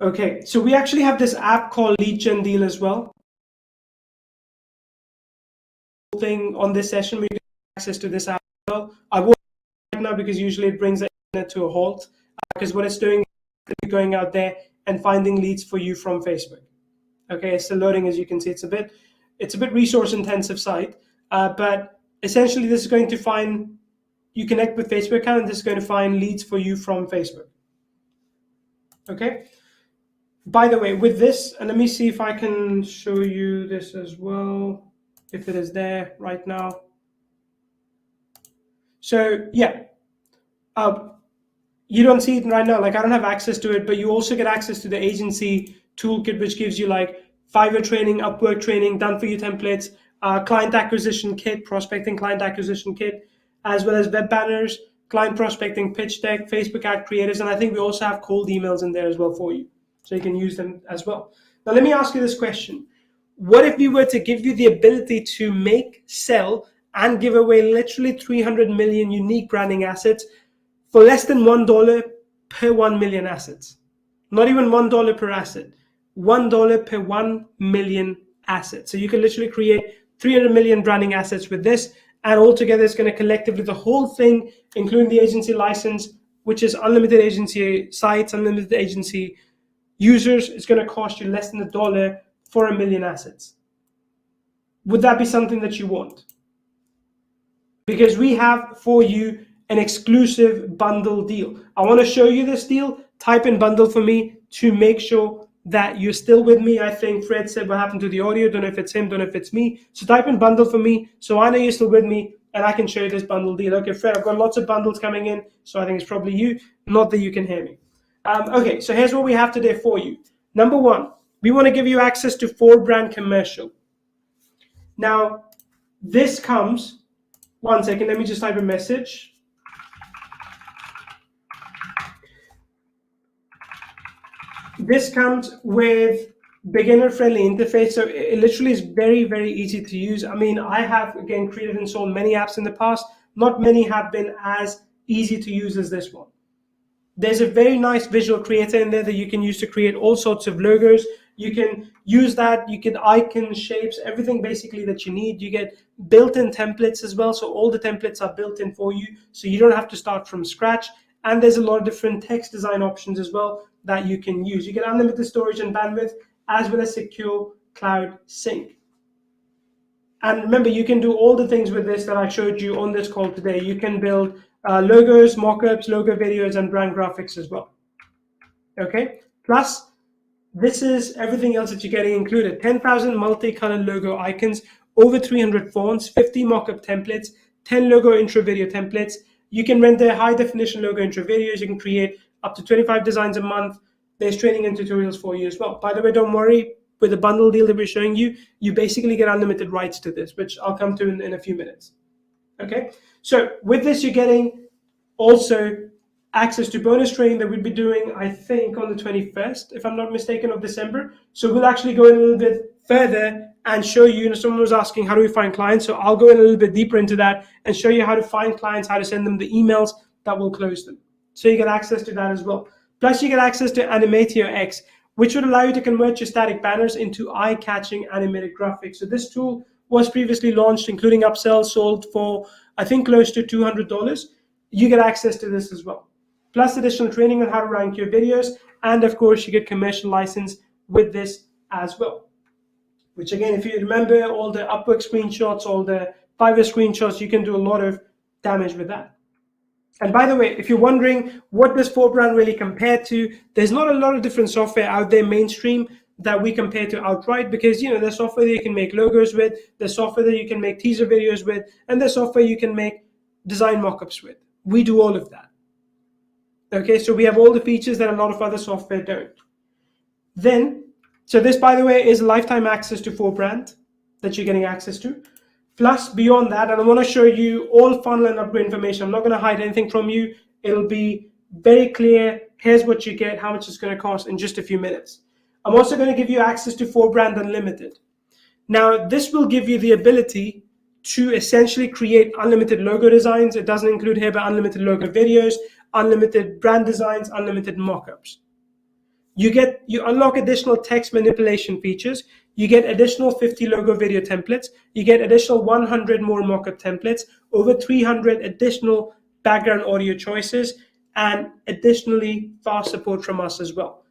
Speaker 1: Okay, so we actually have this app called Lead Gen Deal as well. Thing on this session, we get access to this app as well. I won't right now because usually it brings the internet to a halt, because what it's doing is going out there and finding leads for you from Facebook. Okay, it's still loading, as you can see. It's a bit resource intensive site, but essentially this is going to find, you connect with Facebook account, and this is going to find leads for you from Facebook. Okay. By the way, with this, and let me see if I can show you this as well, if it is there right now. So yeah, you don't see it right now, like I don't have access to it, but you also get access to the agency toolkit, which gives you like Fiverr training, Upwork training, done for you templates, client acquisition kit, prospecting client acquisition kit, as well as web banners, client prospecting pitch deck, Facebook ad creators, and I think we also have cold emails in there as well for you. So you can use them as well. Now, let me ask you this question. What if we were to give you the ability to make, sell, and give away literally 300 million unique branding assets for less than $1 per 1 million assets? Not even $1 per asset. $1 per 1 million assets. So you can literally create 300 million branding assets with this, and altogether it's going to collectively, the whole thing, including the agency license, which is unlimited agency sites, unlimited agency users, is going to cost you less than $1 for 1 million assets. Would that be something that you want? Because we have for you an exclusive bundle deal. I want to show you this deal. Type in bundle for me to make sure that you're still with me. I think Fred said what happened to the audio. Don't know if it's him, don't know if it's me. So type in bundle for me so I know you're still with me and I can show you this bundle deal. Okay, Fred, I've got lots of bundles coming in, so I think it's probably you, not that you can hear me. Okay, so here's what we have today for you. Number one, we want to give you access to 4brand commercial. Now, this comes, one second, let me just type a message. This comes with beginner-friendly interface, so it literally is very, very easy to use. I mean, I have, again, created and sold many apps in the past. Not many have been as easy to use as this one. There's a very nice visual creator in there that you can use to create all sorts of logos. You can use that, you can icon shapes, everything basically that you need. You get built-in templates as well, so all the templates are built in for you, so you don't have to start from scratch. And there's a lot of different text design options as well that you can use. You get unlimited storage and bandwidth, as well as secure cloud sync. And remember, you can do all the things with this that I showed you on this call today. You can build logos, mockups, logo videos, and brand graphics as well. Okay, plus this is everything else that you're getting included. 10,000 multicolored logo icons, over 300 fonts, 50 mockup templates, 10 logo intro video templates. You can render high definition logo intro videos. You can create up to 25 designs a month. There's training and tutorials for you as well. By the way, don't worry, with the bundle deal that we're showing you, you basically get unlimited rights to this, which I'll come to in a few minutes. Okay, so with this, you're getting also access to bonus training that we'll be doing, I think, on the 21st, if I'm not mistaken, of December. So we'll actually go in a little bit further and show you, someone was asking, how do we find clients? So I'll go in a little bit deeper into that and show you how to find clients, how to send them the emails that will close them. So you get access to that as well. Plus you get access to Animatio X, which would allow you to convert your static banners into eye-catching animated graphics. So this tool was previously launched, including upsells, sold for, I think, close to $200. You get access to this as well. Plus additional training on how to rank your videos. And of course, you get commercial license with this as well. Which again, if you remember all the Upwork screenshots, all the Fiverr screenshots, you can do a lot of damage with that. And by the way, if you're wondering what does 4brand really compare to, there's not a lot of different software out there mainstream that we compare to outright, because there's software that you can make logos with, there's software that you can make teaser videos with, and there's software you can make design mockups with. We do all of that. Okay, so we have all the features that a lot of other software don't. So this, by the way, is lifetime access to 4brand that you're getting access to. Plus, beyond that, and I want to show you all funnel and upgrade information. I'm not going to hide anything from you. It'll be very clear. Here's what you get, how much it's going to cost in just a few minutes. I'm also going to give you access to 4brand Unlimited. Now, this will give you the ability to essentially create unlimited logo designs. It doesn't include here, but unlimited logo videos, unlimited brand designs, unlimited mockups. You unlock additional text manipulation features. You get additional 50 logo video templates. You get additional 100 more mockup templates, over 300 additional background audio choices, and additionally fast support from us as well.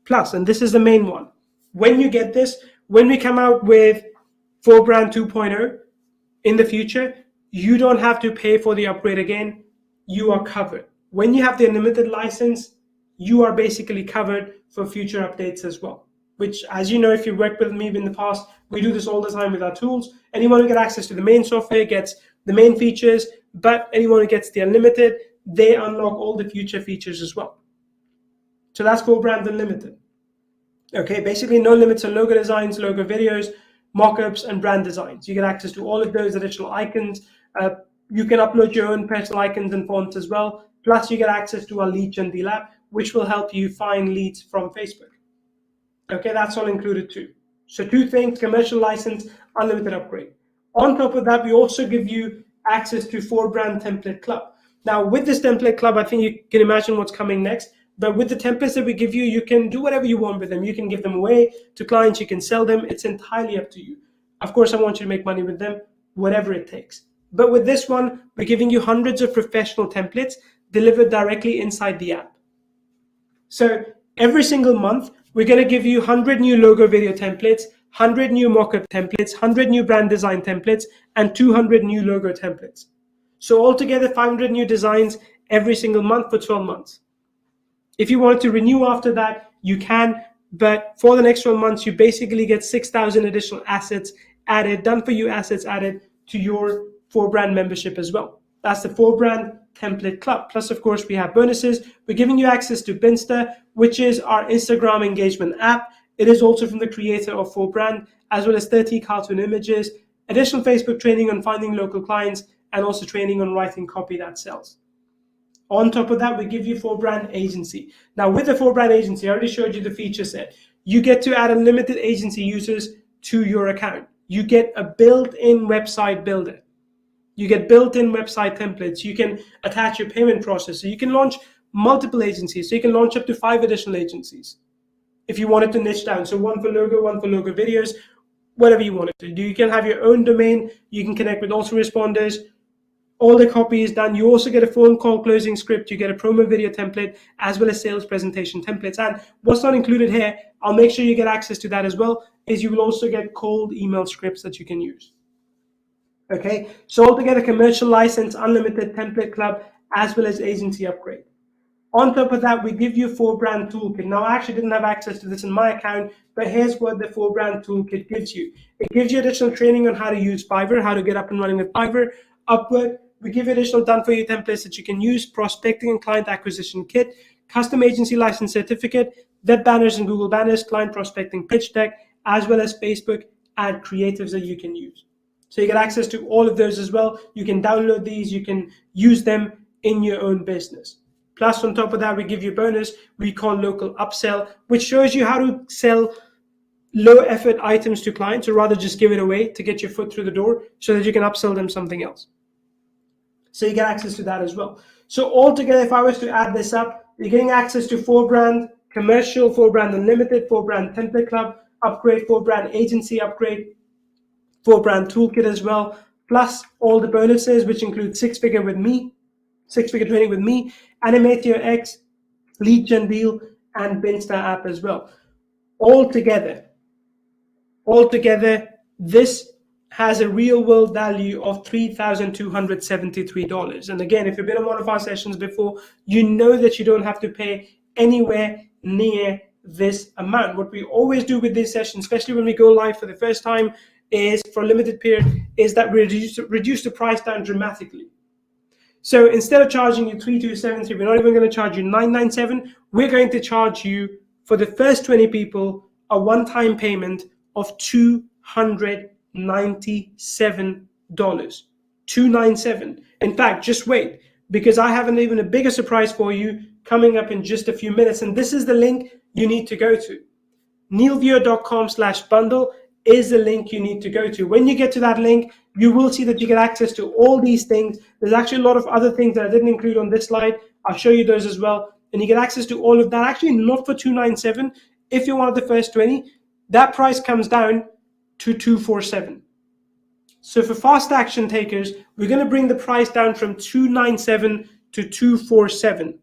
Speaker 1: Plus, and this is the main one, when you get this, when we come out with 4brand 2.0 in the future, you don't have to pay for the upgrade again. You are covered. When you have the unlimited license, you are basically covered for future updates as well. Which, as you know, if you worked with me in the past, we do this all the time with our tools. Anyone who gets access to the main software gets the main features, but anyone who gets the unlimited, they unlock all the future features as well. So that's 4brand Unlimited. Okay, basically no limits on logo designs, logo videos, mockups, and brand designs. You get access to all of those additional icons. You can upload your own personal icons and fonts as well. Plus, you get access to our lead gen deal app, which will help you find leads from Facebook. Okay, that's all included too. So 2 things: commercial license, unlimited upgrade. On top of that, we also give you access to 4brand Template Club. Now, with this Template Club, I think you can imagine what's coming next. But with the templates that we give you, you can do whatever you want with them. You can give them away to clients, you can sell them. It's entirely up to you. Of course, I want you to make money with them, whatever it takes. But with this one, we're giving you hundreds of professional templates delivered directly inside the app. So every single month, we're going to give you 100 new logo video templates, 100 new mockup templates, 100 new brand design templates, and 200 new logo templates. So altogether, 500 new designs every single month for 12 months. If you want to renew after that, you can, but for the next 12 months, you basically get 6,000 additional assets added, done for you assets added to your 4brand membership as well. That's the 4brand Template Club. Plus, of course, we have bonuses. We're giving you access to Binsta, which is our Instagram engagement app. It is also from the creator of 4brand, as well as 30 cartoon images, additional Facebook training on finding local clients, and also training on writing copy that sells. On top of that, we give you 4brand Agency. Now, with the 4brand Agency, I already showed you the feature set. You get to add unlimited agency users to your account. You get a built-in website builder. You get built-in website templates. You can attach your payment processor. You can launch multiple agencies. So you can launch up to 5 additional agencies if you wanted to niche down. So one for logo videos, whatever you wanted to do. You can have your own domain. You can connect with autoresponders. All the copy is done. You also get a phone call closing script. You get a promo video template, as well as sales presentation templates. And what's not included here, I'll make sure you get access to that as well, is you will also get cold email scripts that you can use. Okay, so altogether, commercial license, unlimited template club, as well as agency upgrade. On top of that, we give you 4brand toolkit. Now, I actually didn't have access to this in my account, but here's what the 4brand toolkit gives you. It gives you additional training on how to use Fiverr, how to get up and running with Fiverr, Upwork. We give you additional done-for-you templates that you can use, prospecting and client acquisition kit, custom agency license certificate, web banners and Google banners, client prospecting pitch deck, as well as Facebook ad creatives that you can use. So you get access to all of those as well. You can download these, you can use them in your own business. Plus, on top of that, we give you a bonus we call local upsell, which shows you how to sell low effort items to clients, or rather just give it away to get your foot through the door so that you can upsell them something else. So you get access to that as well. So altogether, if I was to add this up, you're getting access to 4brand commercial, 4brand unlimited, 4brand template club upgrade, 4brand agency upgrade, 4brand toolkit as well, plus all the bonuses, which include six-figure training with me, Animate Your X, lead gen deal, and Binsta app as well. Altogether, this has a real world value of $3,273. And again, if you've been on one of our sessions before, you know that you don't have to pay anywhere near this amount. What we always do with these sessions, especially when we go live for the first time, is for a limited period, is that we reduce the price down dramatically. So instead of charging you $3,273, we're not even going to charge you $997. We're going to charge you, for the first 20 people, a one-time payment of $297. $297. In fact, just wait, because I have an even a bigger surprise for you coming up in just a few minutes. And this is the link you need to go to. neilviewer.com/bundle is the link you need to go to. When you get to that link, you will see that you get access to all these things. There's actually a lot of other things that I didn't include on this slide. I'll show you those as well. And you get access to all of that. Actually, not for $297. If you're one of the first 20, that price comes down to $247. So for fast action takers, we're going to bring the price down from $297 to $247.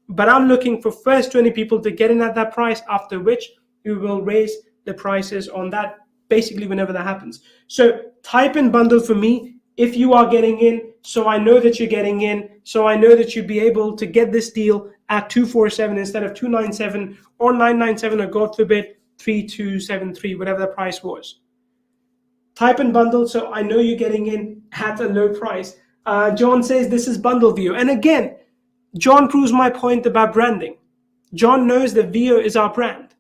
Speaker 1: But I'm looking for first 20 people to get in at that price, after which we will raise the prices on that basically whenever that happens. So type in bundle for me if you are getting in, so I know that you're getting in, so I know that you'd be able to get this deal at $247 instead of $297 or $997, or God forbid $3,273, whatever the price was. Type in bundle so I know you're getting in at a low price. John says this is bundle view. And again, John proves my point about branding. John knows that Vio is our brand,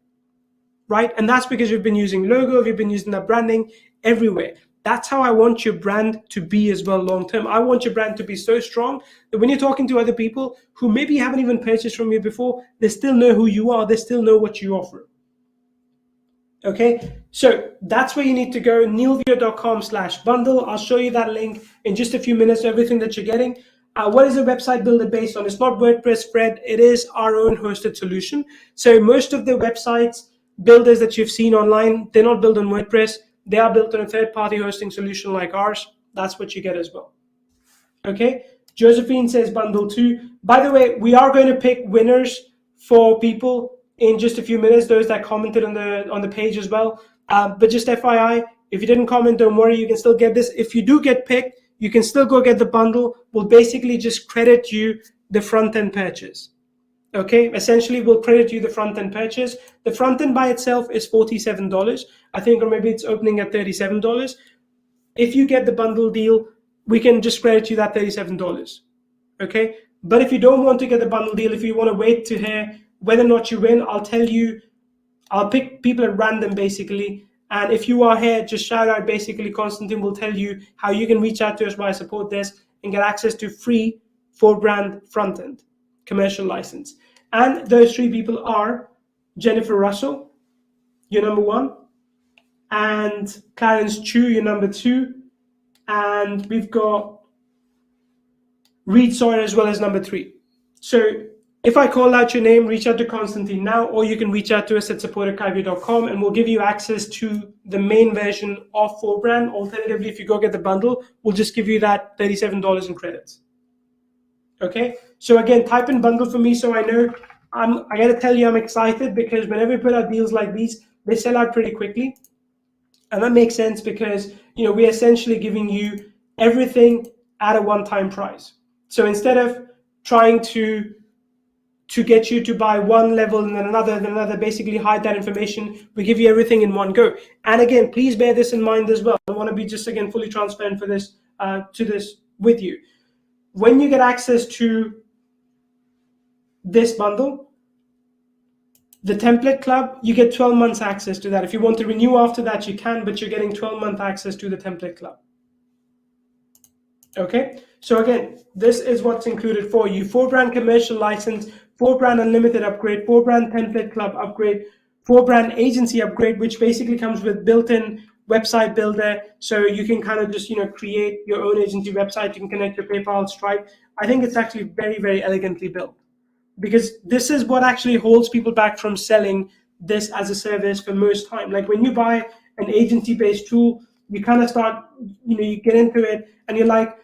Speaker 1: right? And that's because you've been using logo, you've been using that branding everywhere. That's how I want your brand to be as well long term. I want your brand to be so strong that when you're talking to other people who maybe haven't even purchased from you before, they still know who you are, they still know what you offer. Okay, so that's where you need to go, neilviewer.com/bundle. I'll show you that link in just a few minutes, everything that you're getting. What is a website builder based on? It's not WordPress, Fred, it is our own hosted solution. So most of the websites builders that you've seen online, they're not built on WordPress. They are built on a third-party hosting solution like ours. That's what you get as well. Okay, Josephine says bundle 2. By the way, we are going to pick winners for people in just a few minutes, those that commented on the page as well. But just FYI, if you didn't comment, don't worry, you can still get this. If you do get picked, you can still go get the bundle. We'll basically just credit you the front-end purchase. Okay, essentially we'll credit you the front-end purchase. The front-end by itself is $47, I think, or maybe it's opening at $37. If you get the bundle deal, we can just credit you that $37. Okay, but if you don't want to get the bundle deal, if you want to wait to hear whether or not you win, I'll tell you, I'll pick people at random basically. And if you are here, just shout out basically. Constantine will tell you how you can reach out to us via support desk and get access to free 4brand front end commercial license. And those 3 people are Jennifer Russell, your number 1, and Clarence Chu, your number 2, and we've got Reed Sawyer as well as number 3. So if I call out your name, reach out to Constantine now, or you can reach out to us at support@kivio.com, and we'll give you access to the main version of 4brand. Alternatively, if you go get the bundle, we'll just give you that $37 in credits. Okay, so again, type in bundle for me so I know. I gotta tell you, I'm excited because whenever we put out deals like these, they sell out pretty quickly. And that makes sense because, you know, we're essentially giving you everything at a one-time price. So instead of trying to get you to buy one level and then another, basically hide that information, we give you everything in one go. And again, please bear this in mind as well. I want to be just, again, fully transparent for this, to this with you. When you get access to this bundle, the template club, you get 12 months access to that. If you want to renew after that, you can, but you're getting 12-month access to the template club. Okay, so again, this is what's included for you. 4brand commercial license, 4brand unlimited upgrade, 4brand template club upgrade, 4brand agency upgrade, which basically comes with built-in website builder, so you can kind of just create your own agency website. You can connect your PayPal, Stripe. I think it's actually very, very elegantly built, because this is what actually holds people back from selling this as a service for most time. Like when you buy an agency-based tool, you kind of start, you get into it and you're like,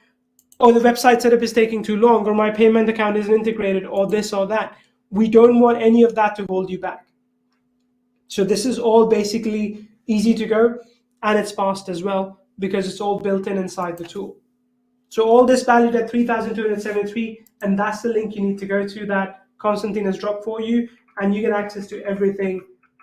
Speaker 1: oh, the website setup is taking too long, or my payment account isn't integrated, or this or that. We don't want any of that to hold you back. So this is all basically easy to go, and it's fast as well because it's all built in inside the tool. So all this valued at 3,273, and that's the link you need to go to that Constantine has dropped for you, and you get access to everything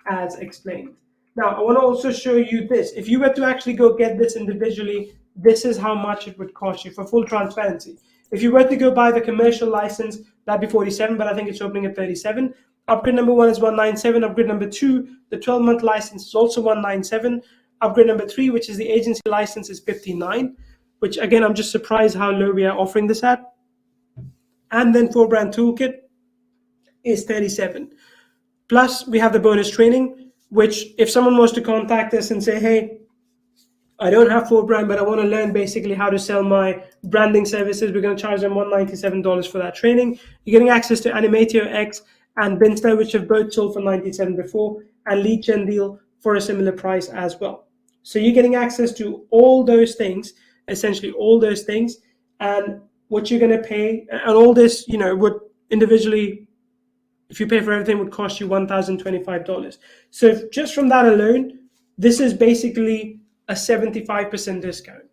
Speaker 1: as explained. Now, I want to also show you this. If you were to actually go get this individually, this is how much it would cost you for full transparency. If you were to go buy the commercial license, that'd be 47, but I think it's opening at 37. Upgrade number 1 is 197. Upgrade number 2, the 12-month license, is also 197. Upgrade number 3, which is the agency license, is 59, which again, I'm just surprised how low we are offering this at. And then 4brand toolkit is 37. Plus, we have the bonus training, which if someone was to contact us and say, hey, I don't have 4brand, but I want to learn basically how to sell my branding services, we're going to charge them $197 for that training. You're getting access to Animatio X and Binster, which have both sold for $97 before, and Lead Gen Deal for a similar price as well. So you're getting access to all those things, essentially all those things, and what you're going to pay, and all this, would individually, if you pay for everything, would cost you $1,025. So just from that alone, this is basically a 75% discount,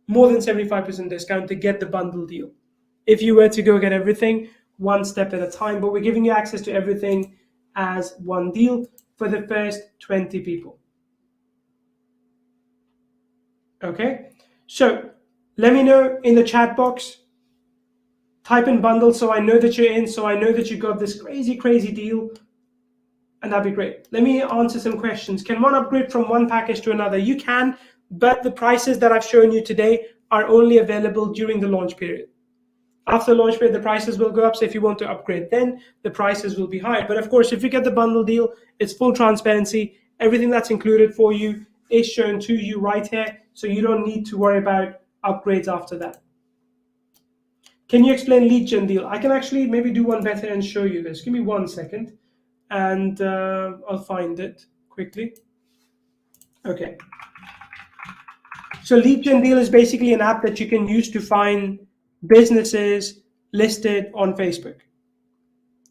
Speaker 1: more than 75% discount to get the bundle deal. If you were to go get everything one step at a time, but we're giving you access to everything as one deal for the first 20 people. Okay, so let me know in the chat box, type in bundle so I know that you're in, so I know that you got this crazy, crazy deal, and that'd be great. Let me answer some questions. Can one upgrade from one package to another? You can, but the prices that I've shown you today are only available during the launch period. After launch period, the prices will go up. So if you want to upgrade, then the prices will be higher. But of course, if you get the bundle deal, it's full transparency. Everything that's included for you is shown to you right here. So you don't need to worry about upgrades after that. Can you explain lead gen deal? I can actually maybe do one better and show you this. Give me 1 second and I'll find it quickly. Okay. So lead gen deal is basically an app that you can use to find businesses listed on Facebook.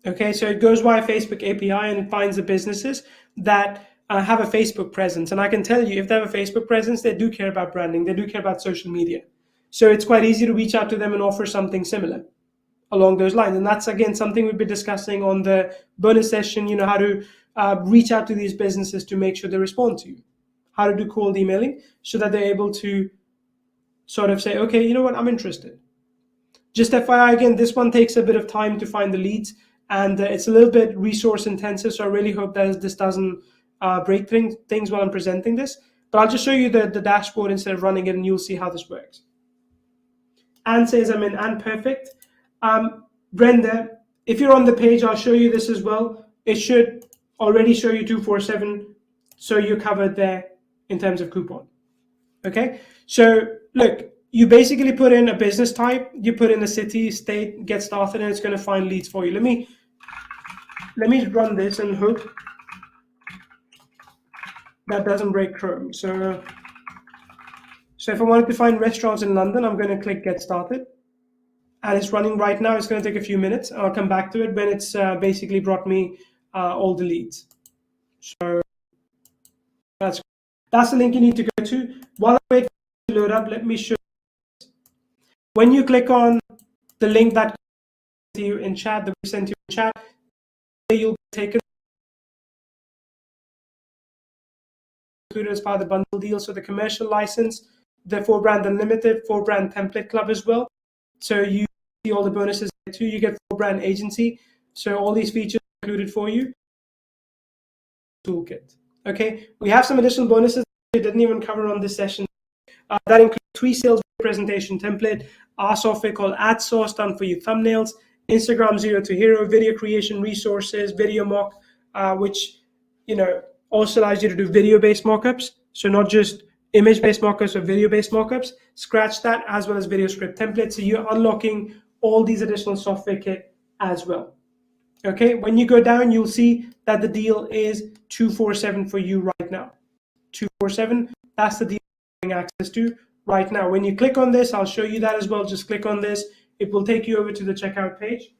Speaker 1: Okay, so it goes via Facebook API and it finds the businesses that have a Facebook presence. And I can tell you, if they have a Facebook presence, they do care about branding. They do care about social media. So it's quite easy to reach out to them and offer something similar along those lines. And that's, again, something we'll be discussing on the bonus session, how to reach out to these businesses to make sure they respond to you, how to do cold emailing so that they're able to sort of say, okay, you know what, I'm interested. Just FYI, again, this one takes a bit of time to find the leads, and it's a little bit resource intensive. So I really hope that this doesn't break things while I'm presenting this. But I'll just show you the dashboard instead of running it, and you'll see how this works. Anne says I'm in. Anne, perfect. Brenda, if you're on the page, I'll show you this as well. It should already show you 247, so you're covered there in terms of coupon. Okay, so look, you basically put in a business type, you put in a city, state, get started, and it's going to find leads for you. Let me run this and hope that doesn't break Chrome. So if I wanted to find restaurants in London, I'm going to click get started. And it's running right now. It's going to take a few minutes. I'll come back to it when it's basically brought me all the leads. So that's the link you need to go to. While I wait for it to load up, let me show you. When you click on the link that to you in chat, that we sent you in chat, you'll take it as part of the bundle deal. So the commercial license, the 4brand Unlimited, 4brand Template Club as well. So you see all the bonuses there too. You get 4brand Agency. So all these features are included for you. Toolkit. Okay, we have some additional bonuses we didn't even cover on this session. That includes 3 sales presentation template, our software called AdSource done for you thumbnails, Instagram 0 to Hero, video creation resources, video mock, which also allows you to do video-based mockups. So not just image-based mockups or video-based mockups, scratch that, as well as video script templates. So you're unlocking all these additional software kit as well. Okay, when you go down, you'll see that the deal is 247 for you right now. 247, that's the deal you're having access to right now. When you click on this, I'll show you that as well. Just click on this. It will take you over to the checkout page.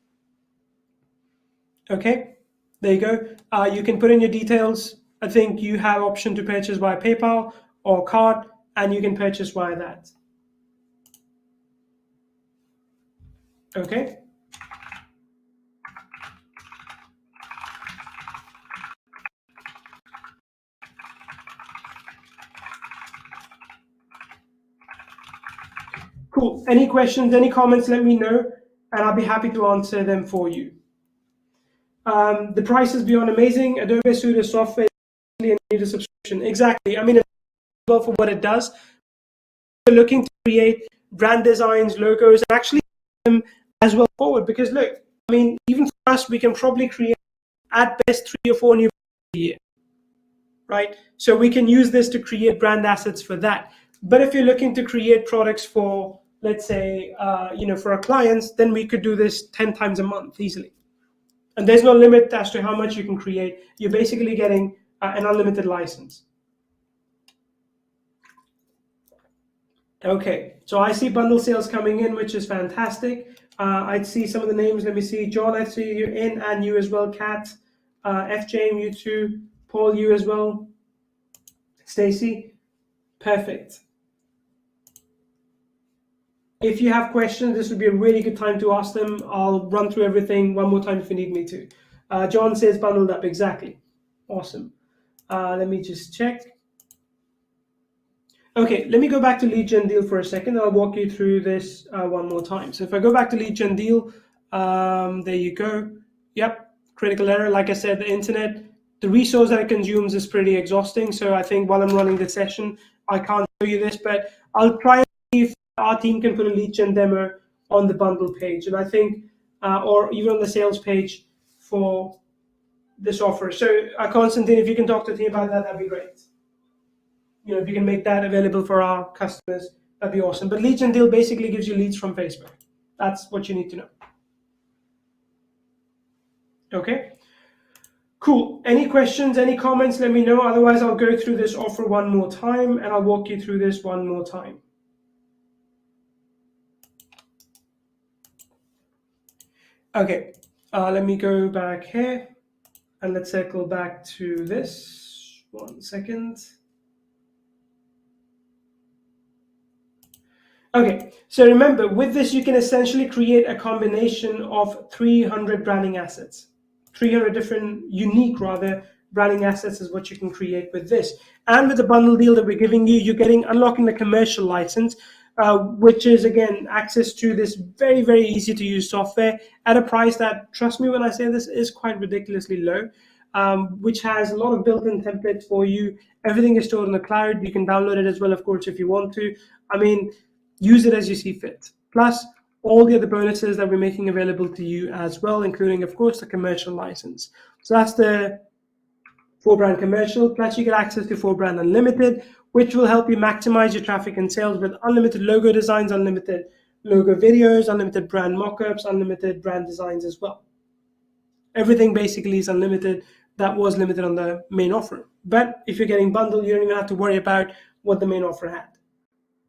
Speaker 1: Okay, there you go. You can put in your details. I think you have option to purchase via PayPal or card, and you can purchase via that. Okay. Cool. Any questions, any comments, let me know, and I'll be happy to answer them for you. The price is beyond amazing. Adobe Suite is software and need a subscription. Exactly. I mean, it's well for what it does. We're looking to create brand designs, logos, and actually them as well forward. Because look, I mean, even for us, we can probably create at best 3 or 4 new a year, right? So we can use this to create brand assets for that. But if you're looking to create products for, let's say, for our clients, then we could do this 10 times a month easily. And there's no limit as to how much you can create. You're basically getting an unlimited license. Okay, so I see bundle sales coming in, which is fantastic. I'd see some of the names. Let me see. John, I see you in, and you as well. Kat, FJ, you too. Paul, you as well. Stacy, perfect. If you have questions, this would be a really good time to ask them. I'll run through everything one more time if you need me to. John says bundled up, exactly. Awesome. Let me just check. Okay, let me go back to lead gen deal for a second. I'll walk you through this one more time. So if I go back to lead gen deal, there you go. Yep, critical error. Like I said, the internet, the resource that it consumes is pretty exhausting. So I think while I'm running this session, I can't show you this, but I'll try and see if our team can put a lead gen demo on the bundle page. And I think, or even on the sales page for this offer. So Constantine, if you can talk to the team about that, that'd be great. If you can make that available for our customers, that'd be awesome. But lead gen deal basically gives you leads from Facebook. That's what you need to know. Okay, cool. Any questions, any comments, let me know. Otherwise, I'll go through this offer one more time, and I'll walk you through this one more time. Okay, let me go back here, and let's circle back to this. 1 second. Okay, so remember, with this, you can essentially create a combination of 300 branding assets. 300 different, unique rather, branding assets is what you can create with this. And with the bundle deal that we're giving you, you're unlocking the commercial license, which is, again, access to this very, very easy to use software at a price that, trust me when I say this, is quite ridiculously low, which has a lot of built-in templates for you. Everything is stored in the cloud. You can download it as well, of course, if you want to. I mean, use it as you see fit. Plus, all the other bonuses that we're making available to you as well, including, of course, the commercial license. So that's the 4brand commercial. Plus, you get access to 4brand Unlimited, which will help you maximize your traffic and sales with unlimited logo designs, unlimited logo videos, unlimited brand mockups, unlimited brand designs as well. Everything basically is unlimited. That was limited on the main offer. But if you're getting bundled, you don't even have to worry about what the main offer had.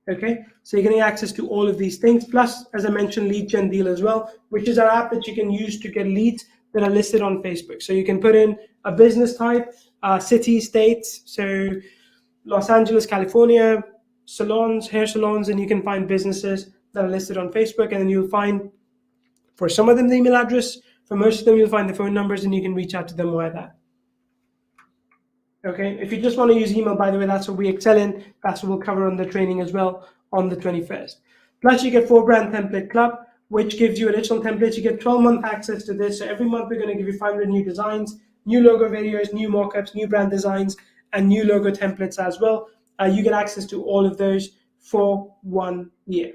Speaker 1: Okay, so you're getting access to all of these things, plus, as I mentioned, lead gen deal as well, which is our app that you can use to get leads that are listed on Facebook. So you can put in a business type, city, states, so Los Angeles, California, salons, hair salons, and you can find businesses that are listed on Facebook, and then you'll find, for some of them, the email address. For most of them, you'll find the phone numbers, and you can reach out to them via that. Okay, if you just want to use email, by the way, that's what we excel in. That's what we'll cover on the training as well on the 21st. Plus, you get 4brand Template Club, which gives you additional templates. You get 12-month access to this. So every month, we're going to give you 500 new designs, new logo videos, new mockups, new brand designs, and new logo templates as well. You get access to all of those for 1 year.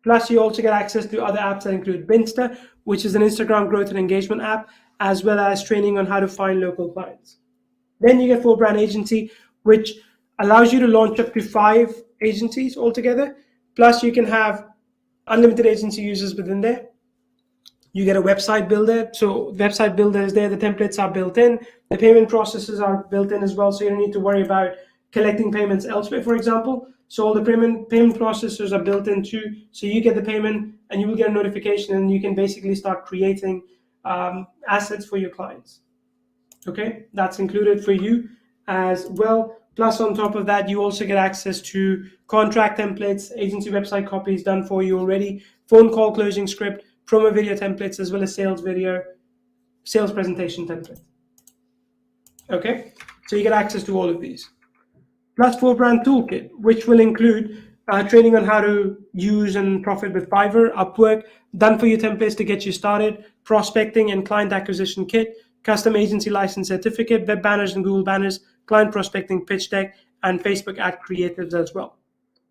Speaker 1: Plus, you also get access to other apps that include Binster, which is an Instagram growth and engagement app, as well as training on how to find local clients. Then you get 4brand Agency, which allows you to launch up to 5 agencies altogether. Plus, you can have unlimited agency users within there. You get a website builder. So website builder is there. The templates are built in. The payment processes are built in as well. So you don't need to worry about collecting payments elsewhere, for example. So all the payment processors are built in too. So you get the payment and you will get a notification, and you can basically start creating assets for your clients. Okay, that's included for you as well. Plus, on top of that, you also get access to contract templates, agency website copies done for you already, phone call closing script, promo video templates, as well as sales presentation template. Okay, so you get access to all of these. Plus 4brand toolkit, which will include training on how to use and profit with Fiverr, Upwork, done for you templates to get you started, prospecting and client acquisition kit, custom agency license certificate, web banners and Google banners, client prospecting pitch deck, and Facebook ad creatives as well.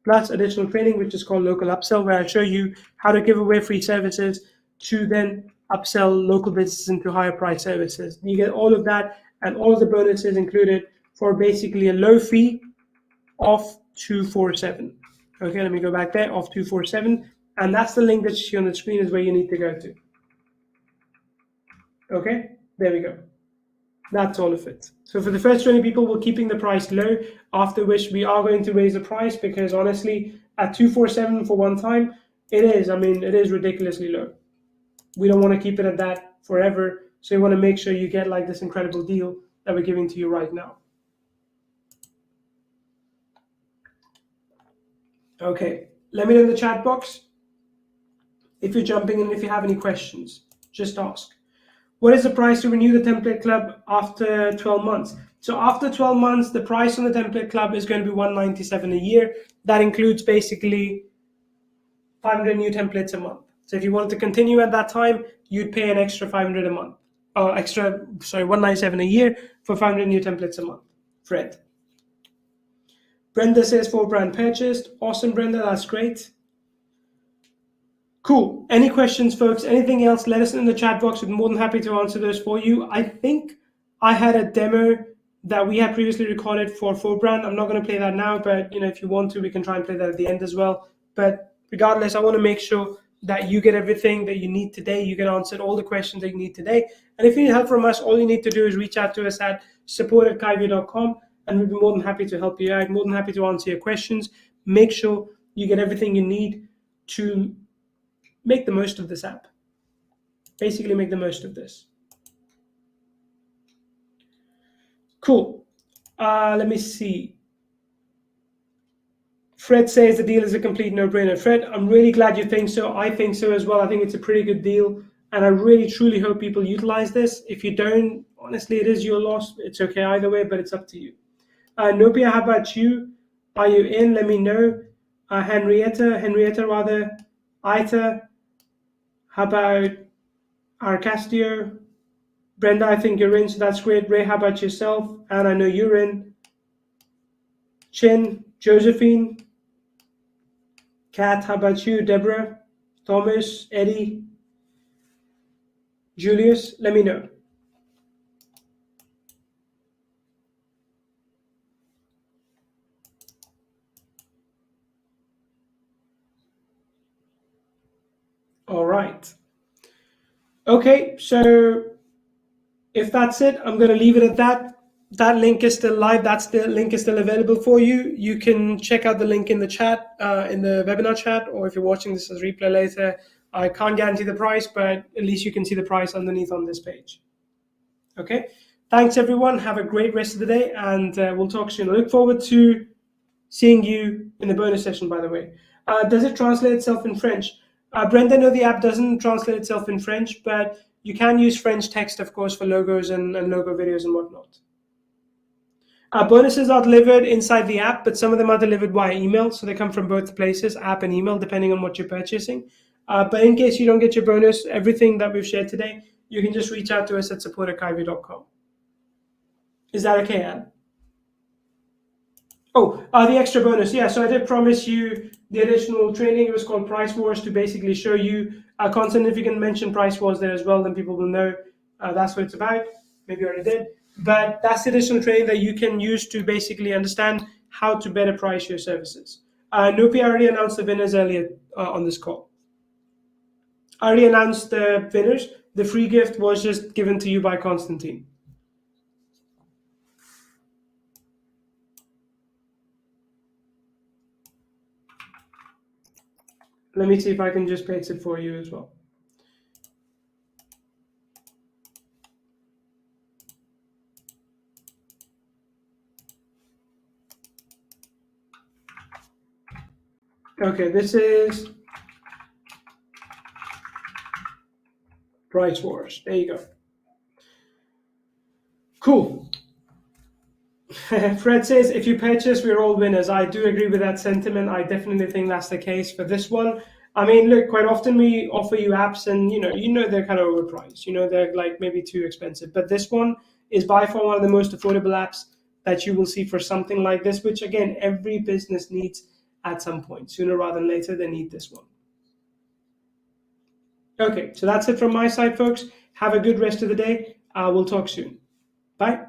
Speaker 1: Plus additional training, which is called local upsell, where I'll show you how to give away free services to then upsell local businesses into higher price services. You get all of that and all of the bonuses included for basically a low fee of 247. Okay, let me go back there, of 247. And that's the link that you see on the screen is where you need to go to. Okay, there we go. That's all of it. So for the first 20 people, we're keeping the price low, after which we are going to raise the price, because honestly, at 247 for one time, it is ridiculously low. We don't want to keep it at that forever. So we want to make sure you get like this incredible deal that we're giving to you right now. Okay, let me know in the chat box if you're jumping in, if you have any questions, just ask. What is the price to renew the template club after 12 months? So after 12 months, the price on the template club is going to be $197 a year. That includes basically 500 new templates a month. So if you wanted to continue at that time, you'd pay an extra 500 a month. $197 a year for 500 new templates a month. Fred. Brenda says 4brand purchased. Awesome, Brenda, that's great. Cool. Any questions, folks? Anything else? Let us know in the chat box. We're more than happy to answer those for you. I think I had a demo that we had previously recorded for 4brand. I'm not going to play that now, but if you want to, we can try and play that at the end as well. But regardless, I want to make sure that you get everything that you need today. You get answered all the questions that you need today. And if you need help from us, all you need to do is reach out to us at support@kaivio.com, and we'll be more than happy to help you out, more than happy to answer your questions. Make sure you get everything you need to make the most of this app. Basically, make the most of this. Cool. Let me see. Fred says the deal is a complete no-brainer. Fred, I'm really glad you think so. I think so as well. I think it's a pretty good deal, and I really, truly hope people utilize this. If you don't, honestly, it is your loss. It's okay either way, but it's up to you. Nopia, how about you? Are you in? Let me know. Henrietta, Ita, how about Arcastio? Brenda, I think you're in, so that's great. Ray, how about yourself? And I know you're in. Chin, Josephine, Kat, how about you? Deborah, Thomas, Eddie, Julius, let me know. All right. Okay, so if that's it, I'm going to leave it at that. That link is still live. The link is still available for you. You can check out the link in the chat, in the webinar chat, or if you're watching this as replay later. I can't guarantee the price, but at least you can see the price underneath on this page. Okay, thanks everyone. Have a great rest of the day, and we'll talk soon. I look forward to seeing you in the bonus session, by the way. Does it translate itself in French? Brenda, no, the app doesn't translate itself in French, but you can use French text, of course, for logos and logo videos and whatnot. Bonuses are delivered inside the app, but some of them are delivered via email, so they come from both places, app and email, depending on what you're purchasing. But in case you don't get your bonus, everything that we've shared today, you can just reach out to us at support@kaivio.com. Is that okay, Anne? Oh, the extra bonus. Yeah, so I did promise you the additional training. It was called Price Wars, to basically show you content. If you can mention Price Wars there as well, then people will know that's what it's about. Maybe I already did. But that's the additional training that you can use to basically understand how to better price your services. Nopi already announced the winners earlier on this call. I already announced the winners. The free gift was just given to you by Constantine. Let me see if I can just paste it for you as well. Okay, this is Price Wars. There you go. Cool. Fred says, if you purchase, we're all winners. I do agree with that sentiment. I definitely think that's the case for this one. I mean, look, quite often we offer you apps and, they're kind of overpriced. They're like maybe too expensive. But this one is by far one of the most affordable apps that you will see for something like this, which, again, every business needs at some point. Sooner rather than later, they need this one. Okay, so that's it from my side, folks. Have a good rest of the day. We'll talk soon. Bye.